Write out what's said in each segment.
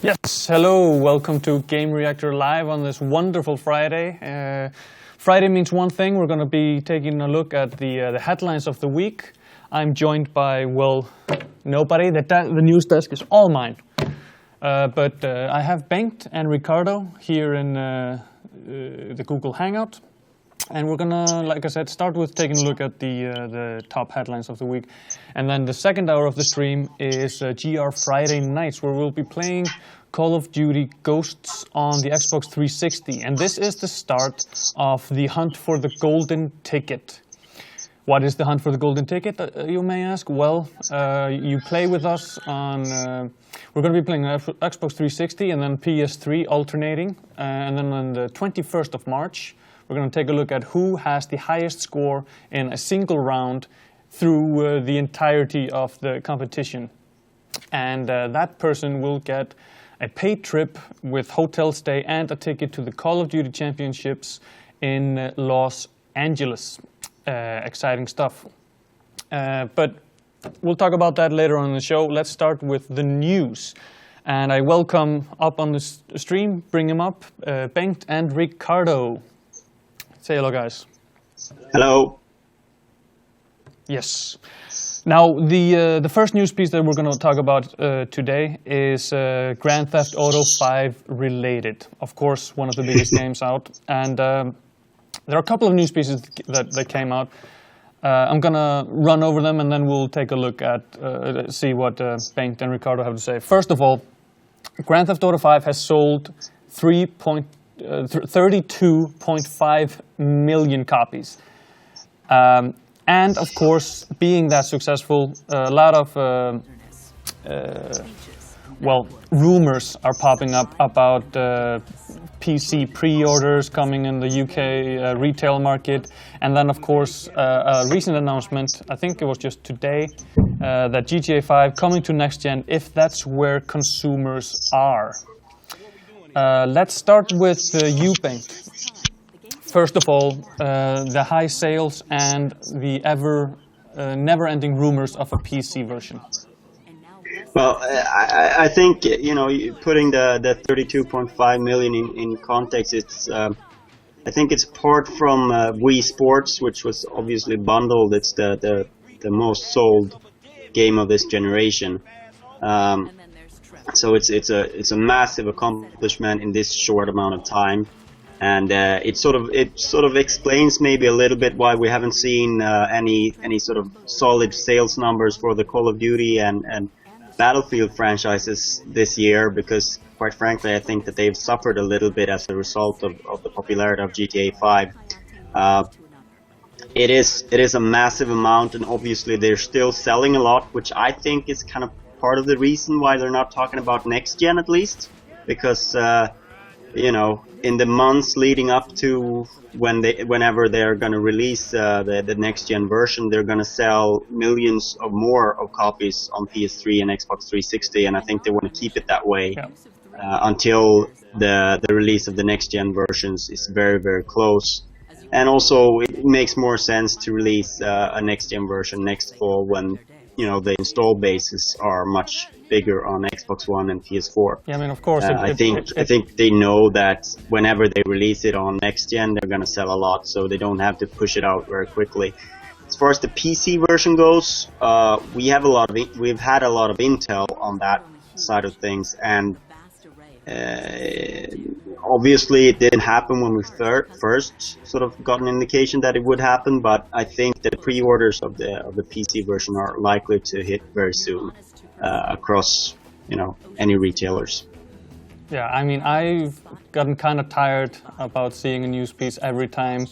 Yes, hello, welcome to Gamereactor Live on this wonderful Friday. Friday means one thing, we're going to be taking a look at the headlines of the week. I'm joined by, well, nobody, the news desk is all mine. But I have Bengt and Ricardo here in the Google Hangout. And we're gonna, like I said, start with taking a look at the top headlines of the week. And then the second hour of the stream is GR Friday Nights, where we'll be playing Call of Duty Ghosts on the Xbox 360. And this is the start of the hunt for the golden ticket. What is the hunt for the golden ticket, you may ask? Well, you play with us on, we're going to be playing Xbox 360 and then PS3 alternating. And then on the 21st of March, we're going to take a look at who has the highest score in a single round through the entirety of the competition. And that person will get a paid trip with hotel stay and a ticket to the Call of Duty Championships in Los Angeles. Exciting stuff. But we'll talk about that later on in the show. Let's start with the news. And I welcome up on the stream, bring them up, Bengt and Ricardo. Say hello, guys. Hello. Yes. Now, the first news piece that we're going to talk about today is Grand Theft Auto 5 related. Of course, one of the biggest games out. And there are a couple of news pieces that came out. I'm going to run over them and then we'll take a look at, see what Bengt and Ricardo have to say. First of all, Grand Theft Auto 5 has sold 32.5 million copies. And of course, being that successful, a lot of rumors are popping up about PC pre-orders coming in the UK retail market. And then of course, a recent announcement, I think it was just today, that GTA 5 coming to next gen if that's where consumers are. Let's start with you, Bengt. First of all, the high sales and the never-ending rumors of a PC version. Well, I think, you know, putting the 32.5 million in context, it's I think it's part from Wii Sports, which was obviously bundled. It's the most sold game of this generation. So it's a massive accomplishment in this short amount of time. And it sort of explains maybe a little bit why we haven't seen any sort of solid sales numbers for the Call of Duty and Battlefield franchises this year, because quite frankly I think that they've suffered a little bit as a result of the popularity of GTA 5. It is a massive amount, and obviously they're still selling a lot, which I think is kind of part of the reason why they're not talking about next gen, at least, because you know, in the months leading up to whenever they're going to release the next gen version, they're going to sell millions of more of copies on PS3 and Xbox 360, and I think they want to keep it that way until the release of the next gen versions is very, very close. And also, it makes more sense to release a next gen version next fall when, you know, the install bases are much bigger on Xbox One and PS4. Yeah, I mean, of course. I think they know that whenever they release it on next gen, they're gonna sell a lot, so they don't have to push it out very quickly. As far as the PC version goes, we've had a lot of intel on that side of things, and obviously it didn't happen when we first sort of got an indication that it would happen, but I think the pre-orders of the PC version are likely to hit very soon across, you know, any retailers. Yeah, I mean, I've gotten kind of tired about seeing a news piece every time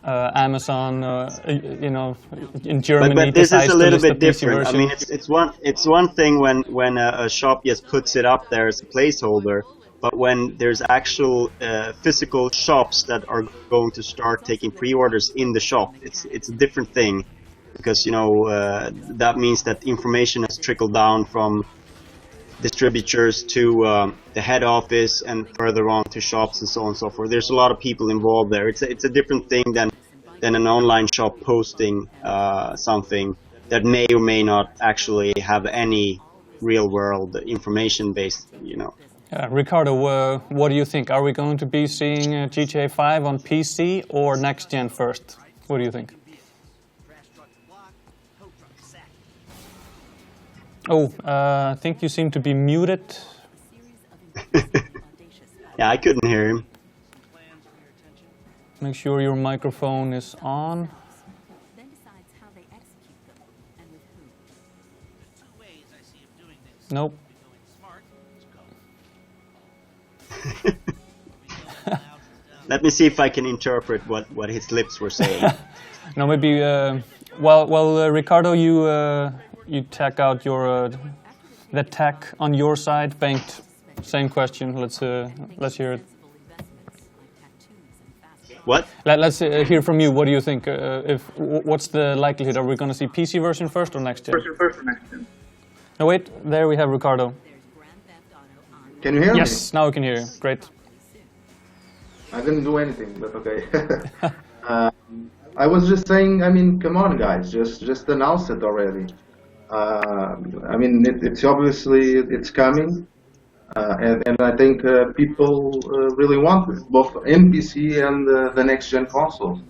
Amazon, you know, in Germany. But this is a little bit different. Version. I mean, it's one thing when a shop just puts it up there as a placeholder. But when there's actual physical shops that are going to start taking pre-orders in the shop, it's a different thing, because, you know, that means that information has trickled down from distributors to the head office and further on to shops and so on and so forth. There's a lot of people involved there. It's a different thing than an online shop posting something that may or may not actually have any real world information based, you know. Ricardo, what do you think? Are we going to be seeing GTA 5 on PC or next gen first? What do you think? Oh, I think you seem to be muted. Yeah, I couldn't hear him. Make sure your microphone is on. Nope. Let me see if I can interpret what his lips were saying. No, maybe. Ricardo, you tech out your the tech on your side. Bengt, same question. Let's hear it. What? Let's hear from you. What do you think? What's the likelihood? Are we going to see PC version first or next gen? First or next gen? No, wait. There we have Ricardo. Can you hear me? Yes, now we can hear you. Great. I didn't do anything, but okay. I was just saying, I mean, come on, guys, just announce it already. I mean, it's obviously it's coming, and I think people really want it, both in PC and the next gen consoles.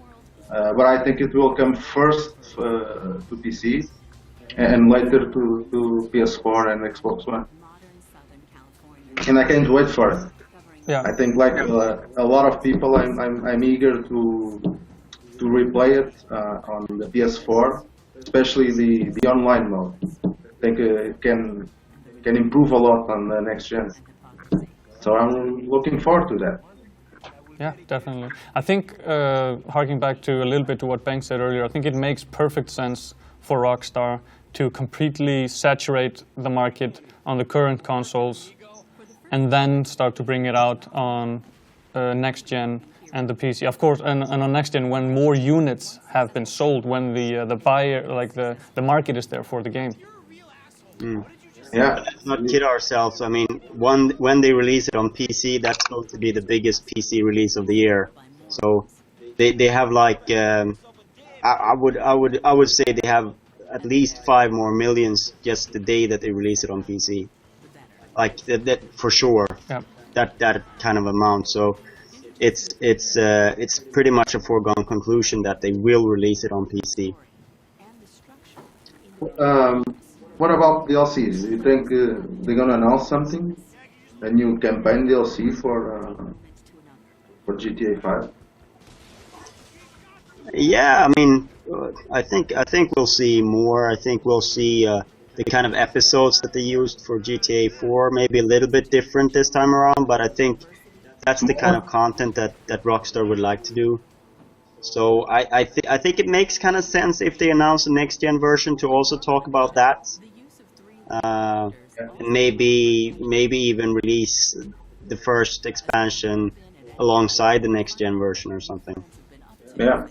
But I think it will come first to PC, and later to PS4 and Xbox One. And I can't wait for it. Yeah. I think like a lot of people, I'm eager to replay it on the PS4, especially the online mode. I think it can improve a lot on the next gen. So I'm looking forward to that. Yeah, definitely. I think, harking back to a little bit to what Bengt said earlier, I think it makes perfect sense for Rockstar to completely saturate the market on the current consoles and then start to bring it out on next gen and the PC. Of course, and on next gen when more units have been sold, when the buyer, like the market is there for the game. Mm. Yeah. Let's not kid ourselves. I mean, when they release it on PC, that's going to be the biggest PC release of the year. So they have like I would say they have at least 5 more millions just the day that they release it on PC. Like that for sure. Yeah. That kind of amount. So it's pretty much a foregone conclusion that they will release it on PC. What about DLCs? Do you think they're gonna announce something? A new campaign DLC for GTA 5? Yeah, I mean, I think we'll see more. I think we'll see the kind of episodes that they used for GTA 4, maybe a little bit different this time around. But I think that's the kind of content that Rockstar would like to do. So I think it makes kind of sense if they announce the next gen version to also talk about that. And maybe even release the first expansion alongside the next gen version or something. Yeah.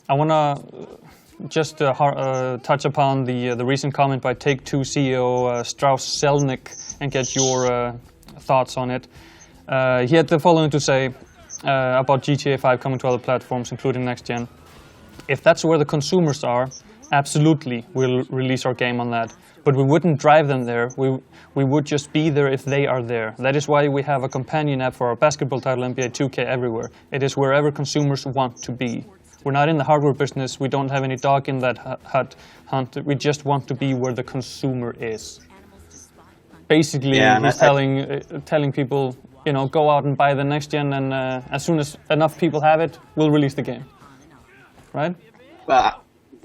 I want to just touch upon the recent comment by Take-Two CEO Strauss Zelnick and get your thoughts on it. He had the following to say about GTA 5 coming to other platforms, including next gen. If that's where the consumers are, absolutely we'll release our game on that. But we wouldn't drive them there. We would just be there if they are there. That is why we have a companion app for our basketball title, NBA 2K, everywhere. It is wherever consumers want to be. We're not in the hardware business. We don't have any dog in that hunt. We just want to be where the consumer is. Basically, he's telling people, you know, go out and buy the next gen, and as soon as enough people have it, we'll release the game. Right?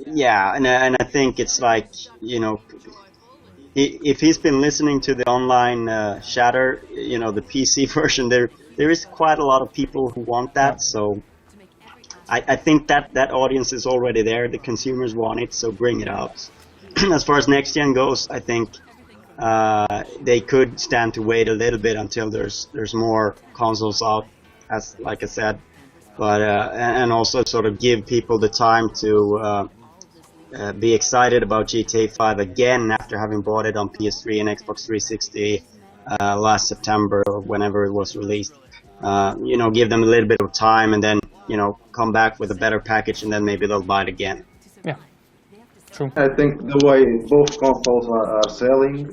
Yeah, and I think it's like, you know, if he's been listening to the online chatter, you know, the PC version, there is quite a lot of people who want that. So I think that audience is already there. The consumers want it, so bring it out. As far as next gen goes, I think they could stand to wait a little bit until there's more consoles out, as like I said, but and also sort of give people the time to be excited about GTA 5 again after having bought it on PS3 and Xbox 360 last September or whenever it was released. You know, give them a little bit of time and then, you know, come back with a better package and then maybe they'll buy it again. Yeah, true. I think the way both consoles are selling,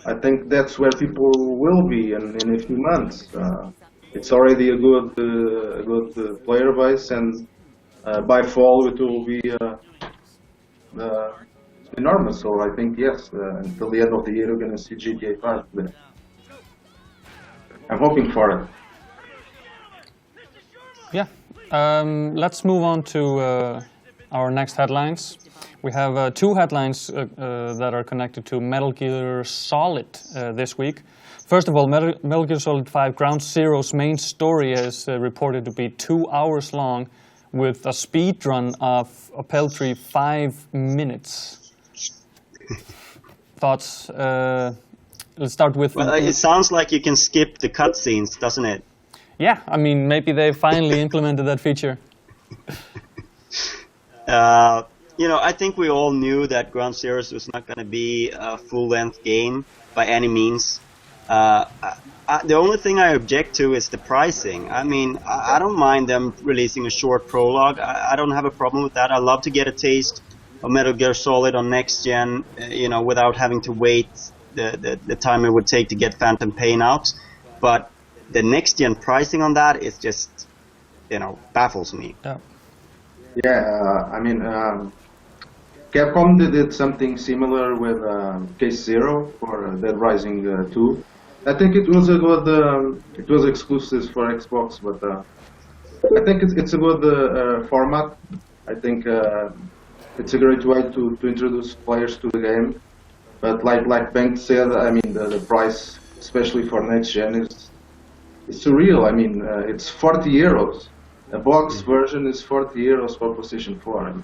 I think that's where people will be in a few months. It's already a good player base, and by fall it will be enormous. So I think yes, until the end of the year we're going to see GTA 5 there. I'm hoping for it. Yeah. Let's move on to our next headlines. We have two headlines that are connected to Metal Gear Solid this week. First of all, Metal Gear Solid 5 Ground Zero's main story is reported to be 2 hours long with a speed run of a paltry 5 minutes. Thoughts? Let's start with... Well, it sounds like you can skip the cutscenes, doesn't it? Yeah, I mean, maybe they finally implemented that feature. You know, I think we all knew that Ground Zeroes was not going to be a full-length game by any means. The only thing I object to is the pricing. I mean, I don't mind them releasing a short prologue. I don't have a problem with that. I love to get a taste of Metal Gear Solid on next gen, you know, without having to wait the time it would take to get Phantom Pain out. But the next gen pricing on that is just, you know, baffles me. Yeah, I mean, Capcom did something similar with Case Zero for Dead Rising 2. I think it was a good, it was exclusive for Xbox, but I think it's a good format. I think it's a great way to introduce players to the game. But like Bengt said, I mean, the price, especially for next gen, is surreal. I mean, it's 40 euros. A box version is 40 euros for PlayStation 4. I mean,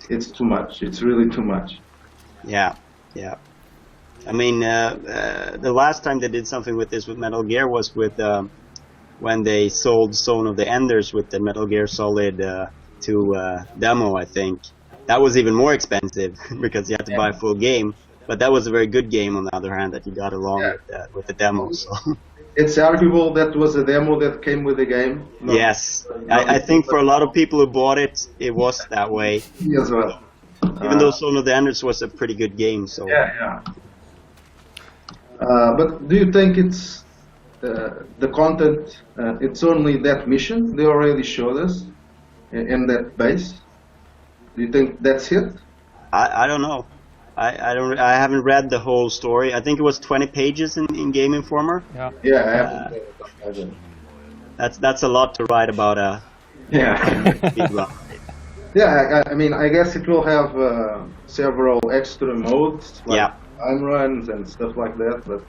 it's too much. It's really too much. Yeah, yeah. I mean, the last time they did something with this with Metal Gear was with when they sold Zone of the Enders with the Metal Gear Solid 2 demo, I think. That was even more expensive because you had to buy a full game. But that was a very good game, on the other hand, that you got along with the demo. So. It's arguable that was a demo that came with the game. Yes, I think for a lot of people who bought it, it was that way. Me as well. Even though Zone of the Enders was a pretty good game. So. Yeah. But do you think it's the content? It's only that mission they already showed us in that base. Do you think that's it? I don't know. I haven't read the whole story. I think it was 20 pages in Game Informer. Yeah. Yeah, I haven't. That's a lot to write about a. Yeah. Yeah, I mean, I guess it will have several extra modes, like time runs and stuff like that. But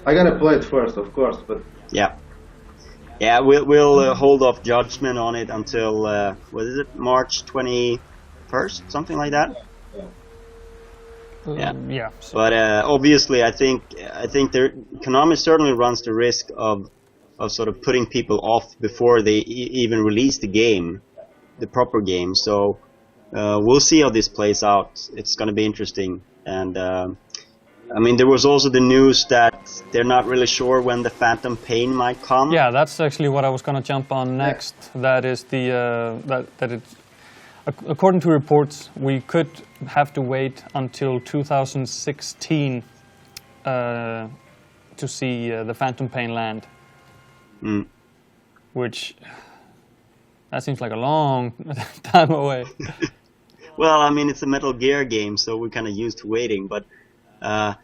I gotta play it first, of course. But yeah, we'll hold off judgment on it until what is it, March 21st, something like that. Yeah. But obviously, I think Konami certainly runs the risk of sort of putting people off before they even release the game, the proper game. So we'll see how this plays out. It's going to be interesting. And I mean, there was also the news that they're not really sure when the Phantom Pain might come. Yeah, that's actually what I was going to jump on next. That is that it's. According to reports, we could have to wait until 2016 to see the Phantom Pain land. Which, that seems like a long time away. Well, I mean, it's a Metal Gear game, so we're kind of used to waiting. But I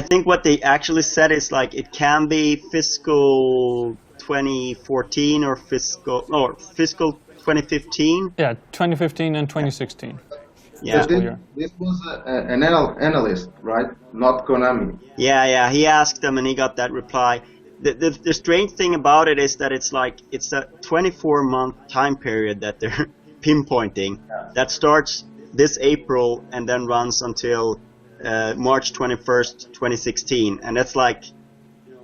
think what they actually said is like it can be fiscal 2014 or fiscal 2015. Yeah, 2015 and 2016. Yeah. This was an analyst, right? Not Konami. Yeah. He asked them and he got that reply. The strange thing about it is that it's a 24-month time period that they're pinpointing. That starts this April and then runs until March 21st, 2016. And that's like,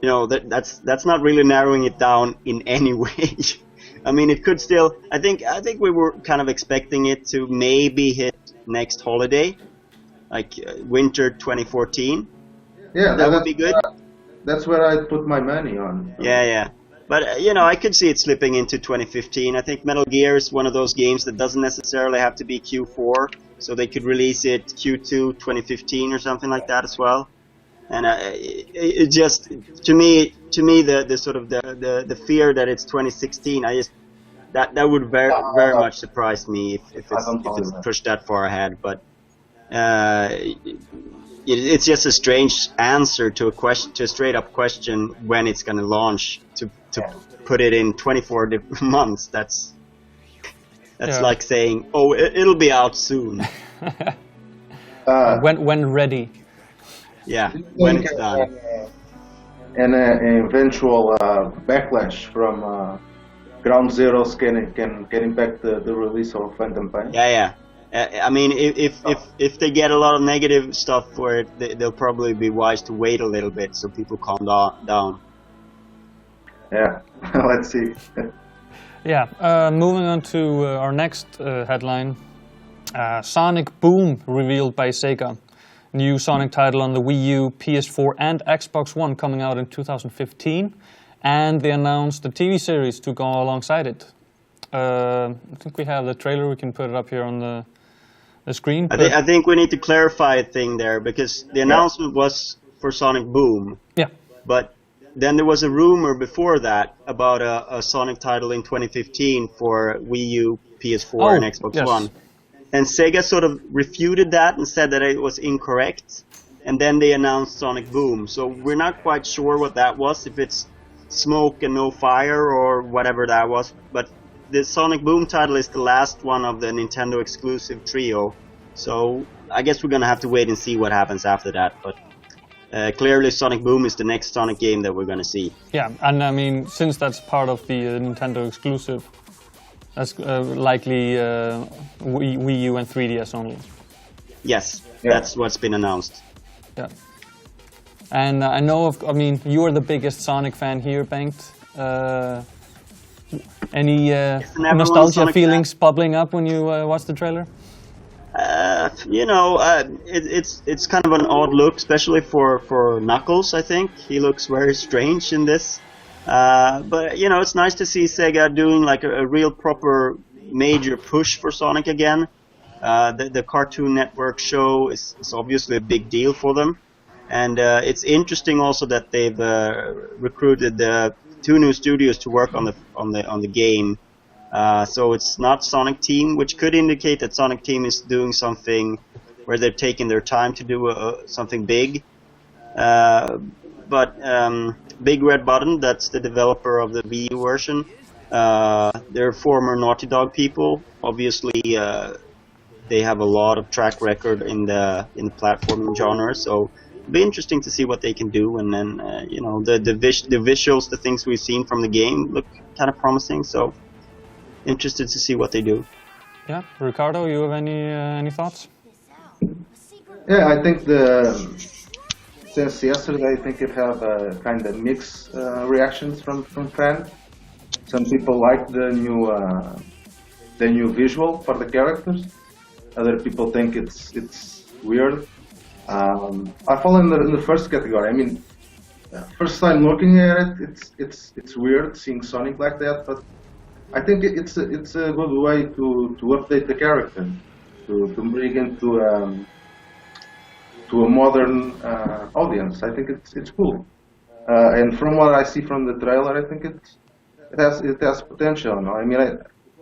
you know, that's not really narrowing it down in any way. I mean, it could still. I think we were kind of expecting it to maybe hit next holiday, like winter 2014. Yeah, that would be good. That's where I put my money on. Yeah. But you know, I could see it slipping into 2015. I think Metal Gear is one of those games that doesn't necessarily have to be Q4. so they could release it Q2 2015 or something like that as well. And it just to me the sort of the fear that it's 2016, that would very much surprise me if it's pushed that far ahead. But it's just a strange answer to a straight up question when it's going to launch, to put it in 24 months. That's like saying, oh, it'll be out soon. When ready. Yeah, when it's done. And an eventual backlash from Ground Zeroes can impact the release of Phantom Pain. Yeah. I mean, if they get a lot of negative stuff for it, they'll probably be wise to wait a little bit so people calm down. Yeah, let's see. Yeah, moving on to our next headline. Sonic Boom revealed by Sega. New Sonic title on the Wii U, PS4 and Xbox One coming out in 2015. And they announced the TV series to go alongside it. I think we have the trailer, we can put it up here on the screen. I think we need to clarify a thing there, because the announcement was for Sonic Boom. Yeah. But then there was a rumor before that about a Sonic title in 2015 for Wii U, PS4 and Xbox One. And Sega sort of refuted that and said that it was incorrect. And then they announced Sonic Boom. So we're not quite sure what that was, if it's smoke and no fire or whatever that was. But the Sonic Boom title is the last one of the Nintendo exclusive trio. So I guess we're going to have to wait and see what happens after that. But clearly Sonic Boom is the next Sonic game that we're going to see. Yeah, and I mean, since that's part of the Nintendo exclusive, that's likely Wii U and 3DS only. Yes, that's what's been announced. Yeah. And I know, I mean, you are the biggest Sonic fan here, Bengt. Any nostalgia feelings bubbling up when you watch the trailer? It's kind of an odd look, especially for Knuckles, I think. He looks very strange in this. But, it's nice to see Sega doing like a real proper major push for Sonic again. The Cartoon Network show is obviously a big deal for them. And it's interesting also that they've recruited 2 new studios to work on the game. So it's not Sonic Team, which could indicate that Sonic Team is doing something where they're taking their time to do something big. But Big Red Button, that's the developer of the Wii U version. They're former Naughty Dog people. Obviously, they have a lot of track record in the platforming genre. So it'll be interesting to see what they can do. And then, the visuals, the things we've seen from the game look kind of promising. So interested to see what they do. Yeah, Ricardo, you have any thoughts? Yeah, I think since yesterday, I think it have kind of mixed reactions from fans. Some people like the new visual for the characters. Other people think it's weird. I fall in the first category. I mean, first time looking at it, it's weird seeing Sonic like that. But I think it's a good way to update the character, to bring into to a modern audience. I think it's cool. And from what I see from the trailer, I think it has potential. No? I mean,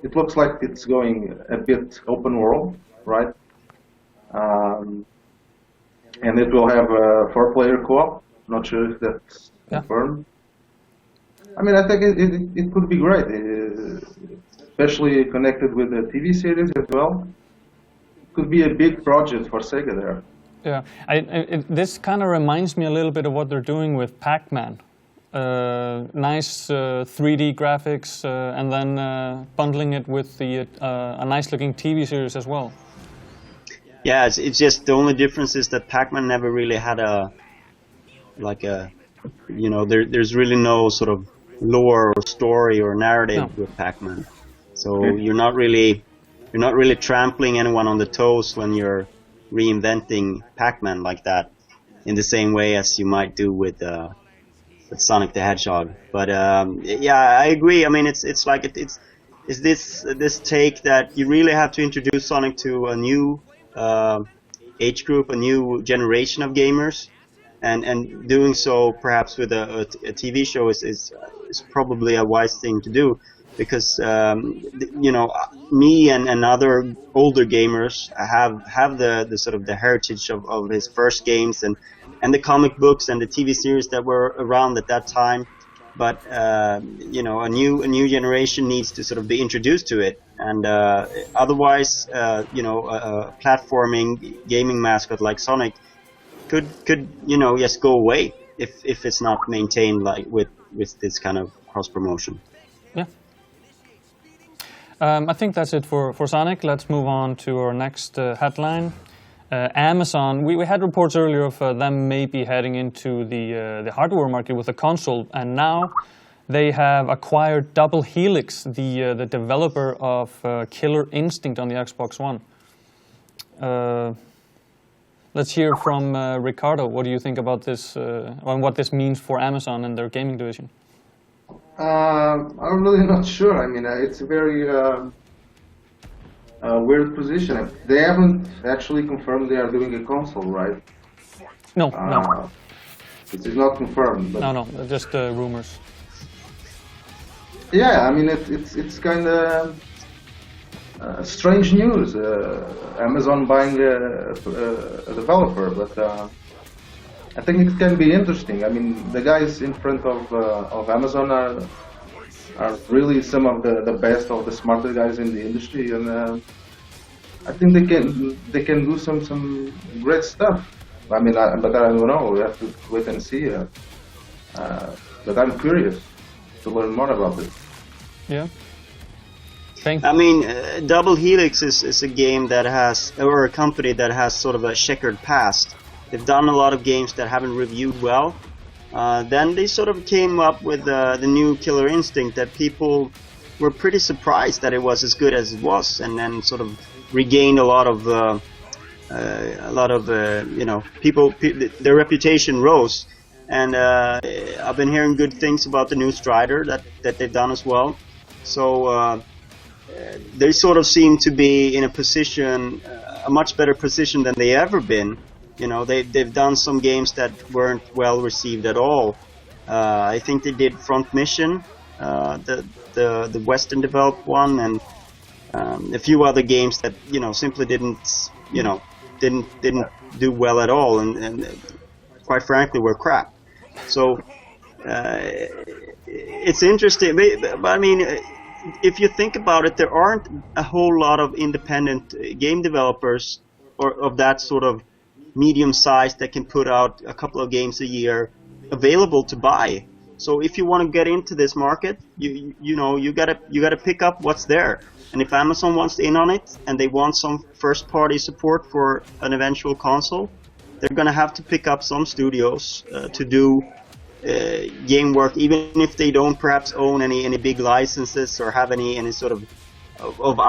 it looks like it's going a bit open world, right? And it will have a 4-player co-op. Not sure if that's confirmed. I mean, I think it could be great, especially connected with the TV series as well. It could be a big project for Sega there. Yeah, this kind of reminds me a little bit of what they're doing with Pac-Man. Nice 3D graphics, and then bundling it with a nice-looking TV series as well. Yeah, it's just the only difference is that Pac-Man never really had there's really no sort of lore or story or narrative with Pac-Man. So you're not really trampling anyone on the toes when you're reinventing Pac-Man like that, in the same way as you might do with Sonic the Hedgehog. But I agree. I mean, it's this take that you really have to introduce Sonic to a new age group, a new generation of gamers, and doing so perhaps with a TV show is probably a wise thing to do, because me and other older gamers have the sort of the heritage of his first games and the comic books and the TV series that were around at that time. But a new generation needs to sort of be introduced to it, and otherwise, a platforming gaming mascot like Sonic could just go away if it's not maintained like with this kind of cross promotion. Yeah. I think that's it for Sonic. Let's move on to our next headline. Amazon, we had reports earlier of them maybe heading into the hardware market with a console, and now they have acquired Double Helix, the developer of Killer Instinct on the Xbox One. Let's hear from Ricardo. What do you think about this, and what this means for Amazon and their gaming division? I'm really not sure. I mean, it's a very weird position. They haven't actually confirmed they are doing a console, right? No, no. It is not confirmed. But No, just rumors. yeah, I mean, it's kind of strange news. Amazon buying a developer, but I think it can be interesting. I mean, the guys in front of Amazon are really some of the best of the smarter guys in the industry, and I think they can do some great stuff. I mean, but I don't know. We have to wait and see. But I'm curious to learn more about it. Yeah. I mean, Double Helix is a game that has, or a company that has sort of a checkered past. They've done a lot of games that haven't reviewed well. Then they sort of came up with the new Killer Instinct that people were pretty surprised that it was as good as it was, and then sort of regained a lot of people. Their reputation rose, and I've been hearing good things about the new Strider that they've done as well. So they sort of seem to be in a position, a much better position than they ever been. You know, they've done some games that weren't well received at all. I think they did Front Mission, the Western developed one, and a few other games that simply didn't do well at all, and quite frankly were crap. So it's interesting, but I mean, if you think about it, there aren't a whole lot of independent game developers or of that sort of medium size that can put out a couple of games a year available to buy. So if you want to get into this market, you gotta pick up what's there. And if Amazon wants in on it and they want some first party support for an eventual console, they're gonna have to pick up some studios to do game work, even if they don't perhaps own any big licenses or have any sort of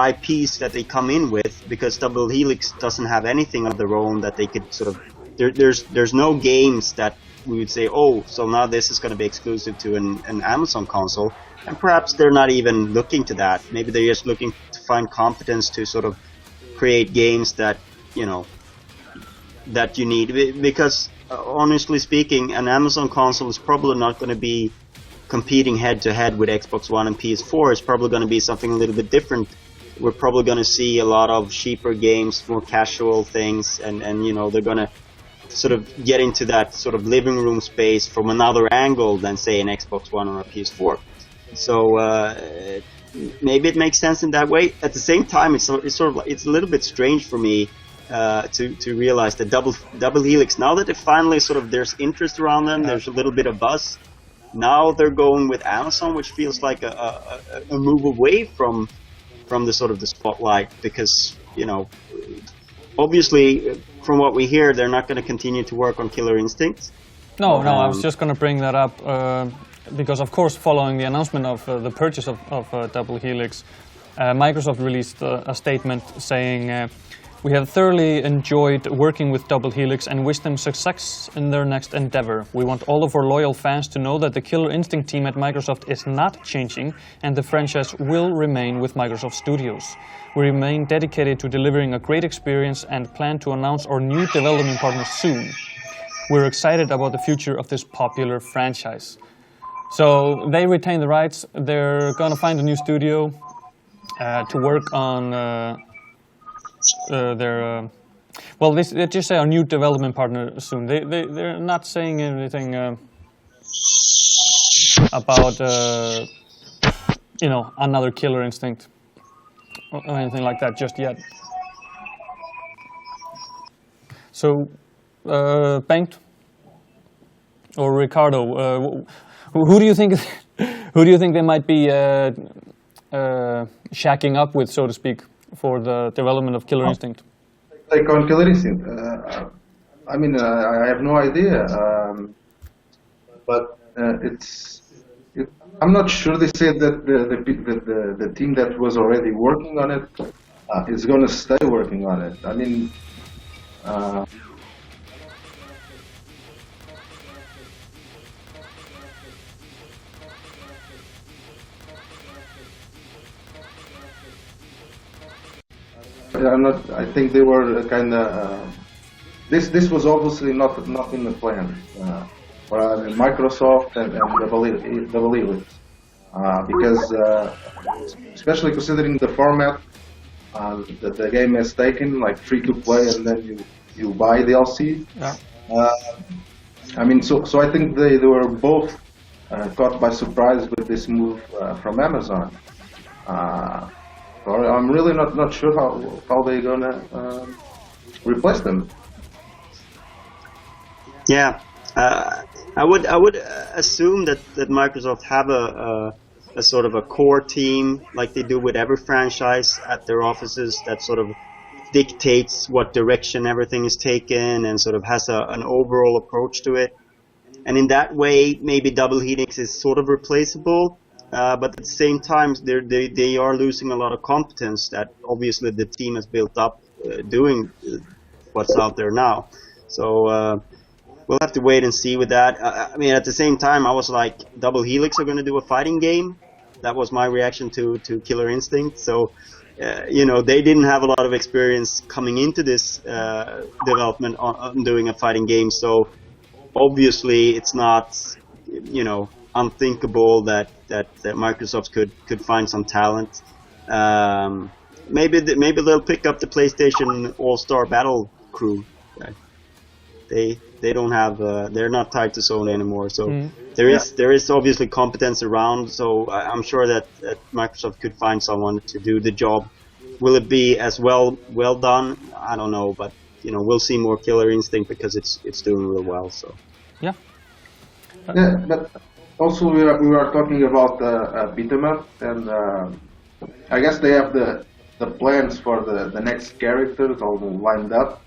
IPs that they come in with, because Double Helix doesn't have anything of their own that they could sort of. There's no games that we would say, oh, so now this is going to be exclusive to an Amazon console, and perhaps they're not even looking to that. Maybe they're just looking to find competence to sort of create games that that you need, because honestly speaking, an Amazon console is probably not going to be competing head-to-head with Xbox One and PS4. Is probably going to be something a little bit different. We're probably going to see a lot of cheaper games, more casual things, and they're going to sort of get into that sort of living room space from another angle than, say, an Xbox One or a PS4. So maybe it makes sense in that way. At the same time, it's a little bit strange for me to realize that Double Helix, now that there's interest around them, there's a little bit of buzz. Now they're going with Amazon, which feels like a move away from the sort of the spotlight, because obviously from what we hear, they're not going to continue to work on Killer Instinct. No, I was just going to bring that up because, of course, following the announcement of the purchase of Double Helix, Microsoft released a statement saying We have thoroughly enjoyed working with Double Helix and wish them success in their next endeavor. We want all of our loyal fans to know that the Killer Instinct team at Microsoft is not changing and the franchise will remain with Microsoft Studios. We remain dedicated to delivering a great experience and plan to announce our new development partner soon. We're excited about the future of this popular franchise. So they retain the rights. They're gonna find a new studio to work on they just say our new development partner soon. They're not saying anything about another Killer Instinct or anything like that just yet. So Bengt or Ricardo, who do you think they might be shacking up with, so to speak, for the development of Killer Instinct? Like on Killer Instinct, I mean, I have no idea, but I'm not sure. They said that the team that was already working on it is going to stay working on it. I mean, I think they were kind of. This was obviously not in the plan for Microsoft and Double Helix, because especially considering the format that the game has taken, like free to play and then you buy DLC. Yeah. I mean, so I think they were both caught by surprise with this move from Amazon. I'm really not sure how they're gonna replace them. Yeah, I would assume that Microsoft have a sort of a core team like they do with every franchise at their offices that sort of dictates what direction everything is taken and sort of has an overall approach to it. And in that way, maybe Double Helix is sort of replaceable. But at the same time, they are losing a lot of competence that obviously the team has built up doing what's out there now. So we'll have to wait and see with that. I mean, at the same time, I was like, Double Helix are going to do a fighting game. That was my reaction to Killer Instinct. So, they didn't have a lot of experience coming into this development on doing a fighting game. So obviously, it's not, unthinkable that Microsoft could find some talent. Maybe they'll pick up the PlayStation All-Star Battle crew. They don't have they're not tied to Sony anymore. So there is obviously competence around. So I'm sure that Microsoft could find someone to do the job. Will it be as well done? I don't know, but we'll see more Killer Instinct because it's doing real well. So yeah, but. Also, we are talking about beat 'em up, and I guess they have the plans for the next characters all lined up.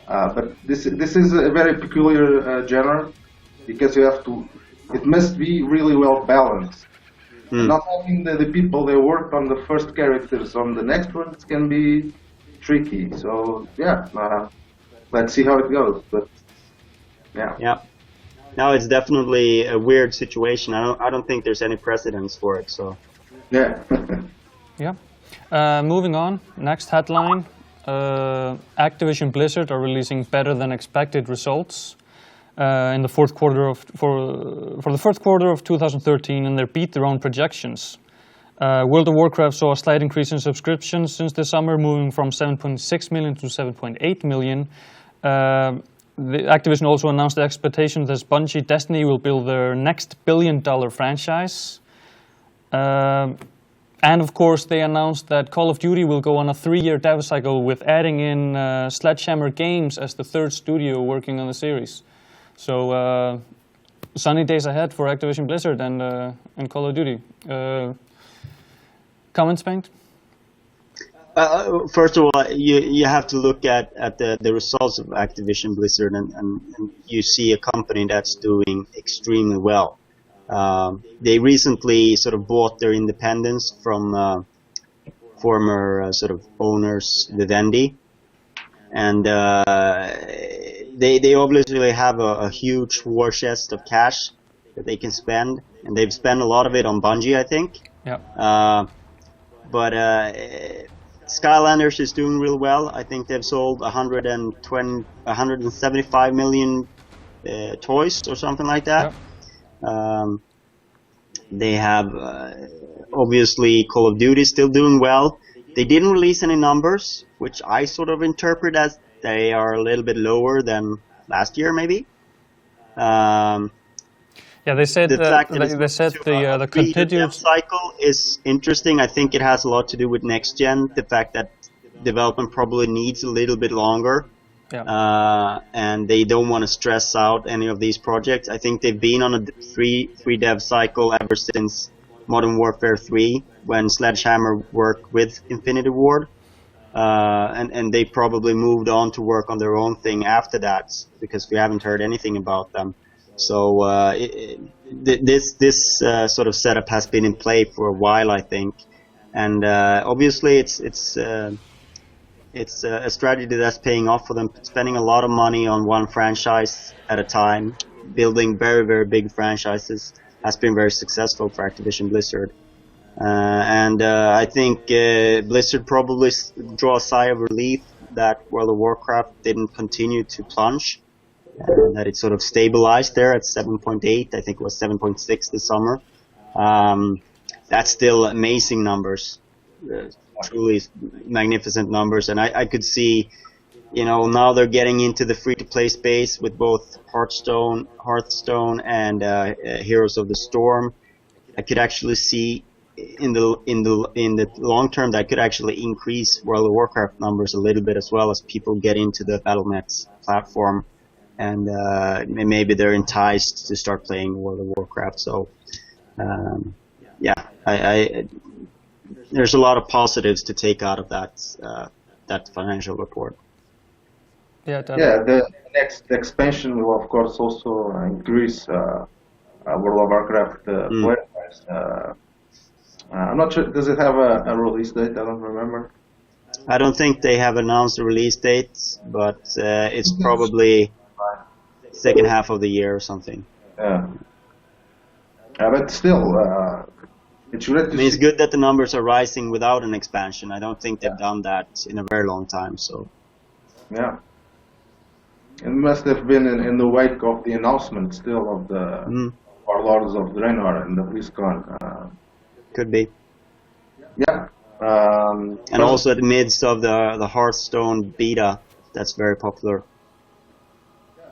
But this is a very peculiar genre because it must be really well balanced. Not having the people that worked on the first characters on the next ones can be tricky. So yeah, let's see how it goes. But yeah. Yeah. Now it's definitely a weird situation. I don't think there's any precedence for it. So yeah. Yeah. Moving on. Next headline: Activision Blizzard are releasing better than expected results in the fourth quarter for the fourth quarter of 2013, and they beat their own projections. World of Warcraft saw a slight increase in subscriptions since the summer, moving from 7.6 million to 7.8 million. Activision also announced the expectation that Bungie Destiny will build their next billion-dollar franchise. And of course, they announced that Call of Duty will go on a 3-year dev cycle with adding in Sledgehammer Games as the third studio working on the series. So sunny days ahead for Activision Blizzard and Call of Duty. Comments, Bengt? First of all, you have to look at the results of Activision Blizzard, and you see a company that's doing extremely well. They recently sort of bought their independence from former sort of owners Vivendi, and they obviously have a huge war chest of cash that they can spend, and they've spent a lot of it on Bungie, I think. Yeah. But Skylanders is doing real well. I think they've sold 175 million toys or something like that. Yeah. They have obviously Call of Duty still doing well. They didn't release any numbers, which I sort of interpret as they are a little bit lower than last year, maybe. Yeah, they said the continued cycle is interesting. I think it has a lot to do with next gen. The fact that development probably needs a little bit longer, and they don't want to stress out any of these projects. I think they've been on a free dev cycle ever since Modern Warfare 3, when Sledgehammer worked with Infinity Ward, and they probably moved on to work on their own thing after that, because we haven't heard anything about them. So this sort of setup has been in play for a while, I think, and obviously it's a strategy that's paying off for them. Spending a lot of money on one franchise at a time, building very, very big franchises, has been very successful for Activision Blizzard. And I think Blizzard probably draw a sigh of relief that World of Warcraft didn't continue to plunge. That it sort of stabilized there at 7.8. I think it was 7.6 this summer. That's still amazing numbers, truly magnificent numbers. And I could see, now they're getting into the free-to-play space with both Hearthstone, and Heroes of the Storm. I could actually see in the long term that could actually increase World of Warcraft numbers a little bit, as well as people get into the Battle.net platform. And maybe they're enticed to start playing World of Warcraft. So, there's a lot of positives to take out of that financial report. Yeah, definitely. Yeah, the next expansion will of course also increase World of Warcraft player base. I'm not sure. Does it have a release date? I don't remember. I don't think they have announced a release date, but it's probably second half of the year or something. Yeah. But still, it's good. It's good that the numbers are rising without an expansion. I don't think they've done that in a very long time. So. Yeah. It must have been in the wake of the announcement still of the Warlords of Draenor and the BlizzCon. Could be. Yeah. And also in the midst of the Hearthstone beta, that's very popular.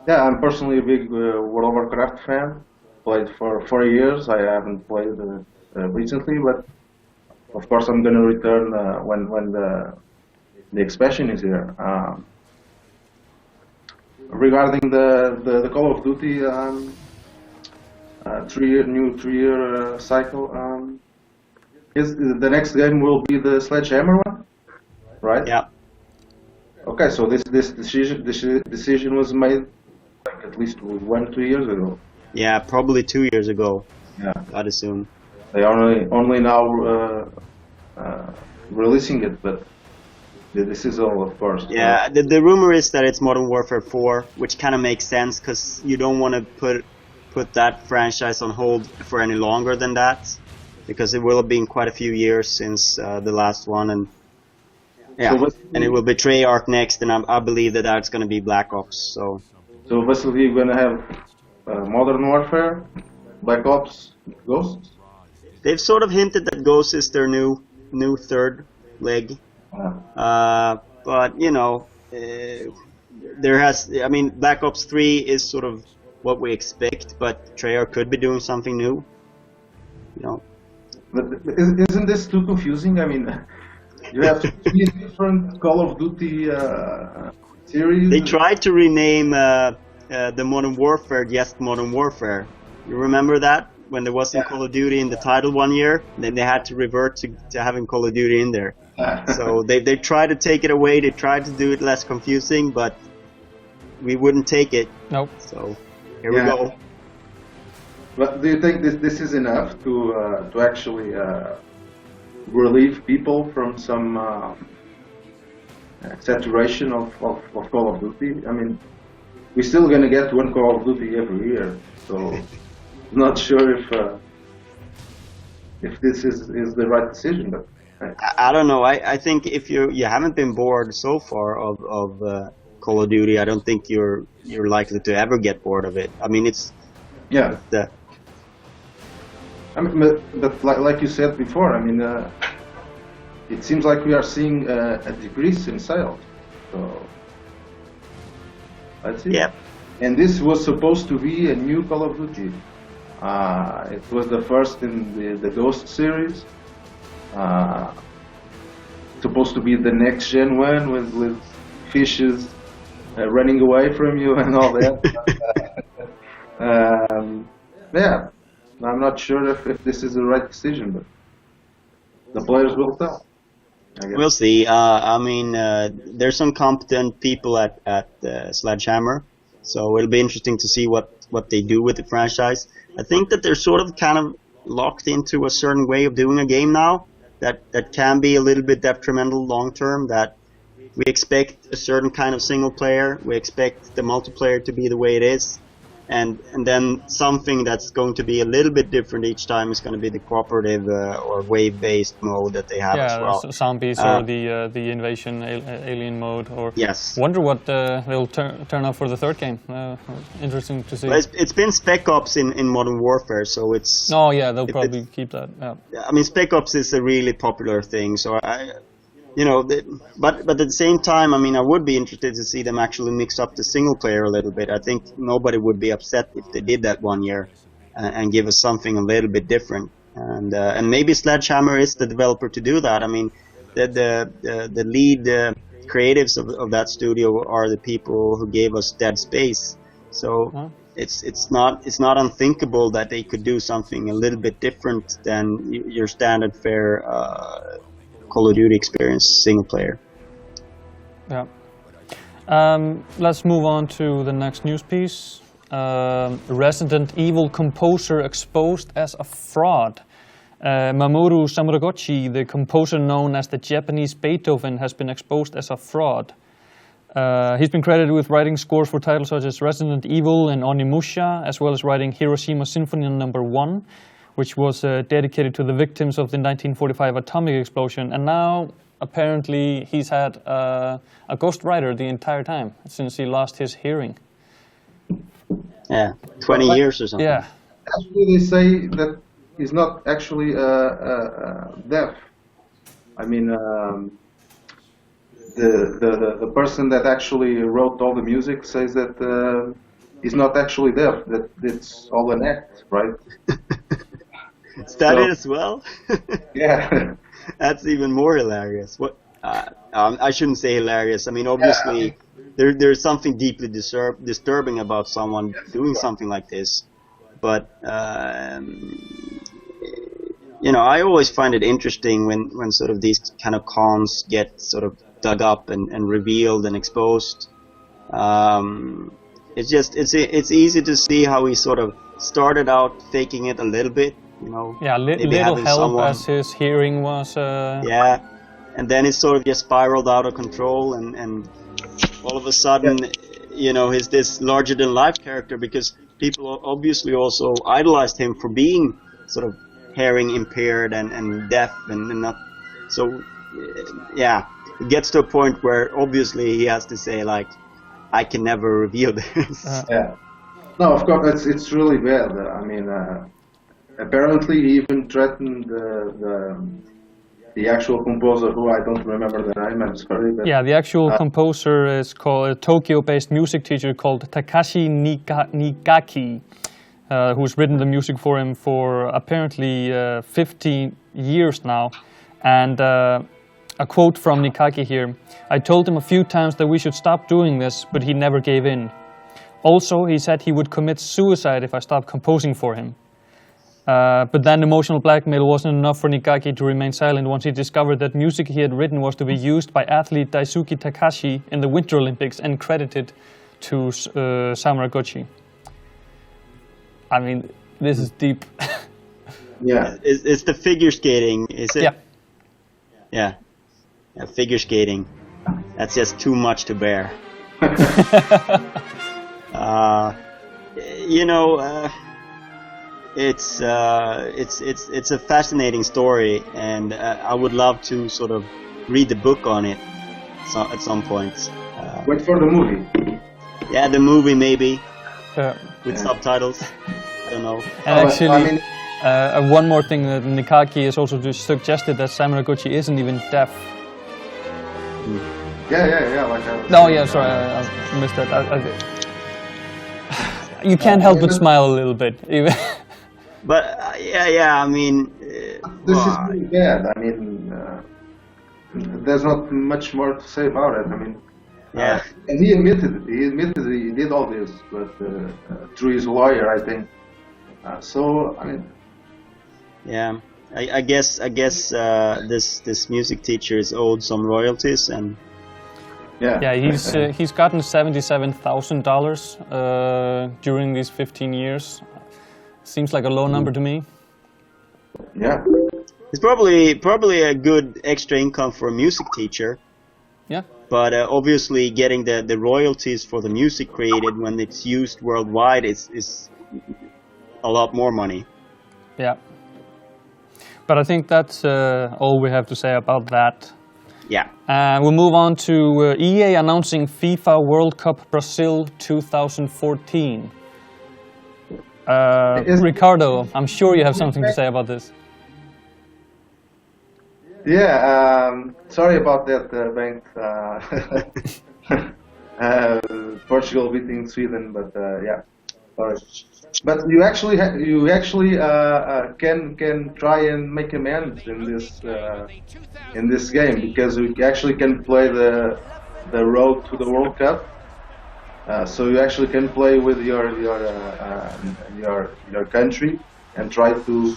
Yeah, I'm personally a big World of Warcraft fan. Played for 4 years. I haven't played recently, but of course I'm going to return when the expansion is here. Regarding the Call of Duty 3-year cycle, is the next game will be the Sledgehammer one, right? Yeah. Okay, so this decision was made like at least 1-2 years ago. Yeah, probably 2 years ago. Yeah, I'd assume. they only now releasing it, but this is all, of course. Yeah, the rumor is that it's Modern Warfare 4, which kind of makes sense because you don't want to put that franchise on hold for any longer than that, because it will have been quite a few years since the last one, and and it will be Treyarch next, and I believe that that's going to be Black Ops. So basically, you're going to have Modern Warfare, Black Ops, Ghosts. They've sort of hinted that Ghost is their new third leg. But Black Ops 3 is sort of what we expect, but Treyarch could be doing something new. But isn't this too confusing? I mean, you have 3 different Call of Duty series. They tried to rename the Modern Warfare just Modern Warfare. You remember that? When there wasn't Call of Duty in the title one year, then they had to revert to having Call of Duty in there. So they tried to take it away, they tried to do it less confusing, but we wouldn't take it. Nope. So here we go. But do you think this is enough to actually relieve people from some saturation of Call of Duty. I mean, we're still gonna get one Call of Duty every year, so not sure if this is the right decision. But I don't know. I think if you haven't been bored so far of Call of Duty, I don't think you're likely to ever get bored of it. I mean, it's I mean, but like you said before, I mean, it seems like we are seeing a decrease in sales. So that's it. Yeah. And this was supposed to be a new Call of Duty. It was the first in the Ghost series. Supposed to be the next gen one with fishes running away from you and all that. Yeah, I'm not sure if this is the right decision, but the players will tell. We'll see. I mean, there's some competent people at Sledgehammer, so it'll be interesting to see what they do with the franchise. I think that they're sort of kind of locked into a certain way of doing a game now that can be a little bit detrimental long term. That we expect a certain kind of single player, we expect the multiplayer to be the way it is, and then something that's going to be a little bit different each time is going to be the cooperative or wave-based mode that they have as well. Yeah, zombies or the invasion alien mode. Or yes. Wonder what they'll turn up for the third game. Interesting to see. Well, it's been Spec Ops in Modern Warfare, so it's... Oh yeah, they'll probably keep that. Yeah. I mean, Spec Ops is a really popular thing, so but at the same time, I mean, I would be interested to see them actually mix up the single player a little bit. I think nobody would be upset if they did that one year and give us something a little bit different. And maybe Sledgehammer is the developer to do that. I mean, the lead creatives of that studio are the people who gave us Dead Space. So it's not unthinkable that they could do something a little bit different than your standard fare Call of Duty experience single player. Yeah. Let's move on to the next news piece. Resident Evil composer exposed as a fraud. Mamoru Samuragochi, the composer known as the Japanese Beethoven, has been exposed as a fraud. He's been credited with writing scores for titles such as Resident Evil and Onimusha, as well as writing Hiroshima Symphony No. 1, which was dedicated to the victims of the 1945 atomic explosion. And now, apparently, he's had a ghostwriter the entire time, since he lost his hearing. Yeah, 20 years or something. Yeah. Actually, they say that he's not actually deaf. I mean, the person that actually wrote all the music says that he's not actually deaf, that it's all an act, right? Studied as well? Yeah. That's even more hilarious. What? I shouldn't say hilarious. I mean, obviously, there's something deeply disturbing about someone doing something like this. But, I always find it interesting when sort of these kind of cons get sort of dug up and revealed and exposed. It's easy to see how he sort of started out faking it a little bit. Yeah, little help as his hearing was... Yeah, and then it sort of just spiraled out of control, and all of a sudden, he's this larger-than-life character, because people obviously also idolized him for being sort of hearing impaired and deaf and not... So, yeah, it gets to a point where obviously he has to say, like, I can never reveal this. Yeah. No, of course, it's really bad. I mean... apparently, he even threatened the actual composer, who I don't remember the name. I'm sorry. But, yeah, the actual composer is called a Tokyo-based music teacher called Takashi Nigaki, who's written the music for him for apparently 15 years now. And a quote from Nikaki here: "I told him a few times that we should stop doing this, but he never gave in. Also, he said he would commit suicide if I stopped composing for him. But then emotional blackmail wasn't enough for Nikaki to remain silent once he discovered that music he had written was to be used by athlete Daisuke Takashi in the Winter Olympics and credited to Samuragochi." I mean, this is deep. Yeah. It's the figure skating, is it? Yeah. Yeah, figure skating. that's just too much to bear. You know, it's a fascinating story, and I would love to sort of read the book on it at some point. Wait for the movie. Yeah, the movie maybe with Yeah. subtitles. I don't know. And actually, I mean, one more thing that Nikaki has also just suggested that Sam Noguchi isn't even deaf. yeah. Like No, yeah, sorry, I missed that. You can't help but smile a little bit. Even But yeah. I mean, this is really bad. I mean, there's not much more to say about it. I mean, yeah. and he admitted it. He admitted he did all this, but through his lawyer, I think. So I mean, Yeah, I guess this music teacher is owed some royalties, and yeah, he's gotten $77,000 during these 15 years. Seems like a low number to me. yeah. it's probably a good extra income for a music teacher. Yeah. But obviously, getting the royalties for the music created when it's used worldwide is a lot more money. Yeah. But I think that's all we have to say about that. Yeah. We'll move on to EA announcing FIFA World Cup Brazil 2014. Ricardo, I'm sure you have something to say about this. Yeah, sorry about that, Bengt. Portugal beating Sweden, but yeah, sorry. But you actually can try and make amends in this game, because you actually can play the road to the World Cup. So you actually can play with your country and try to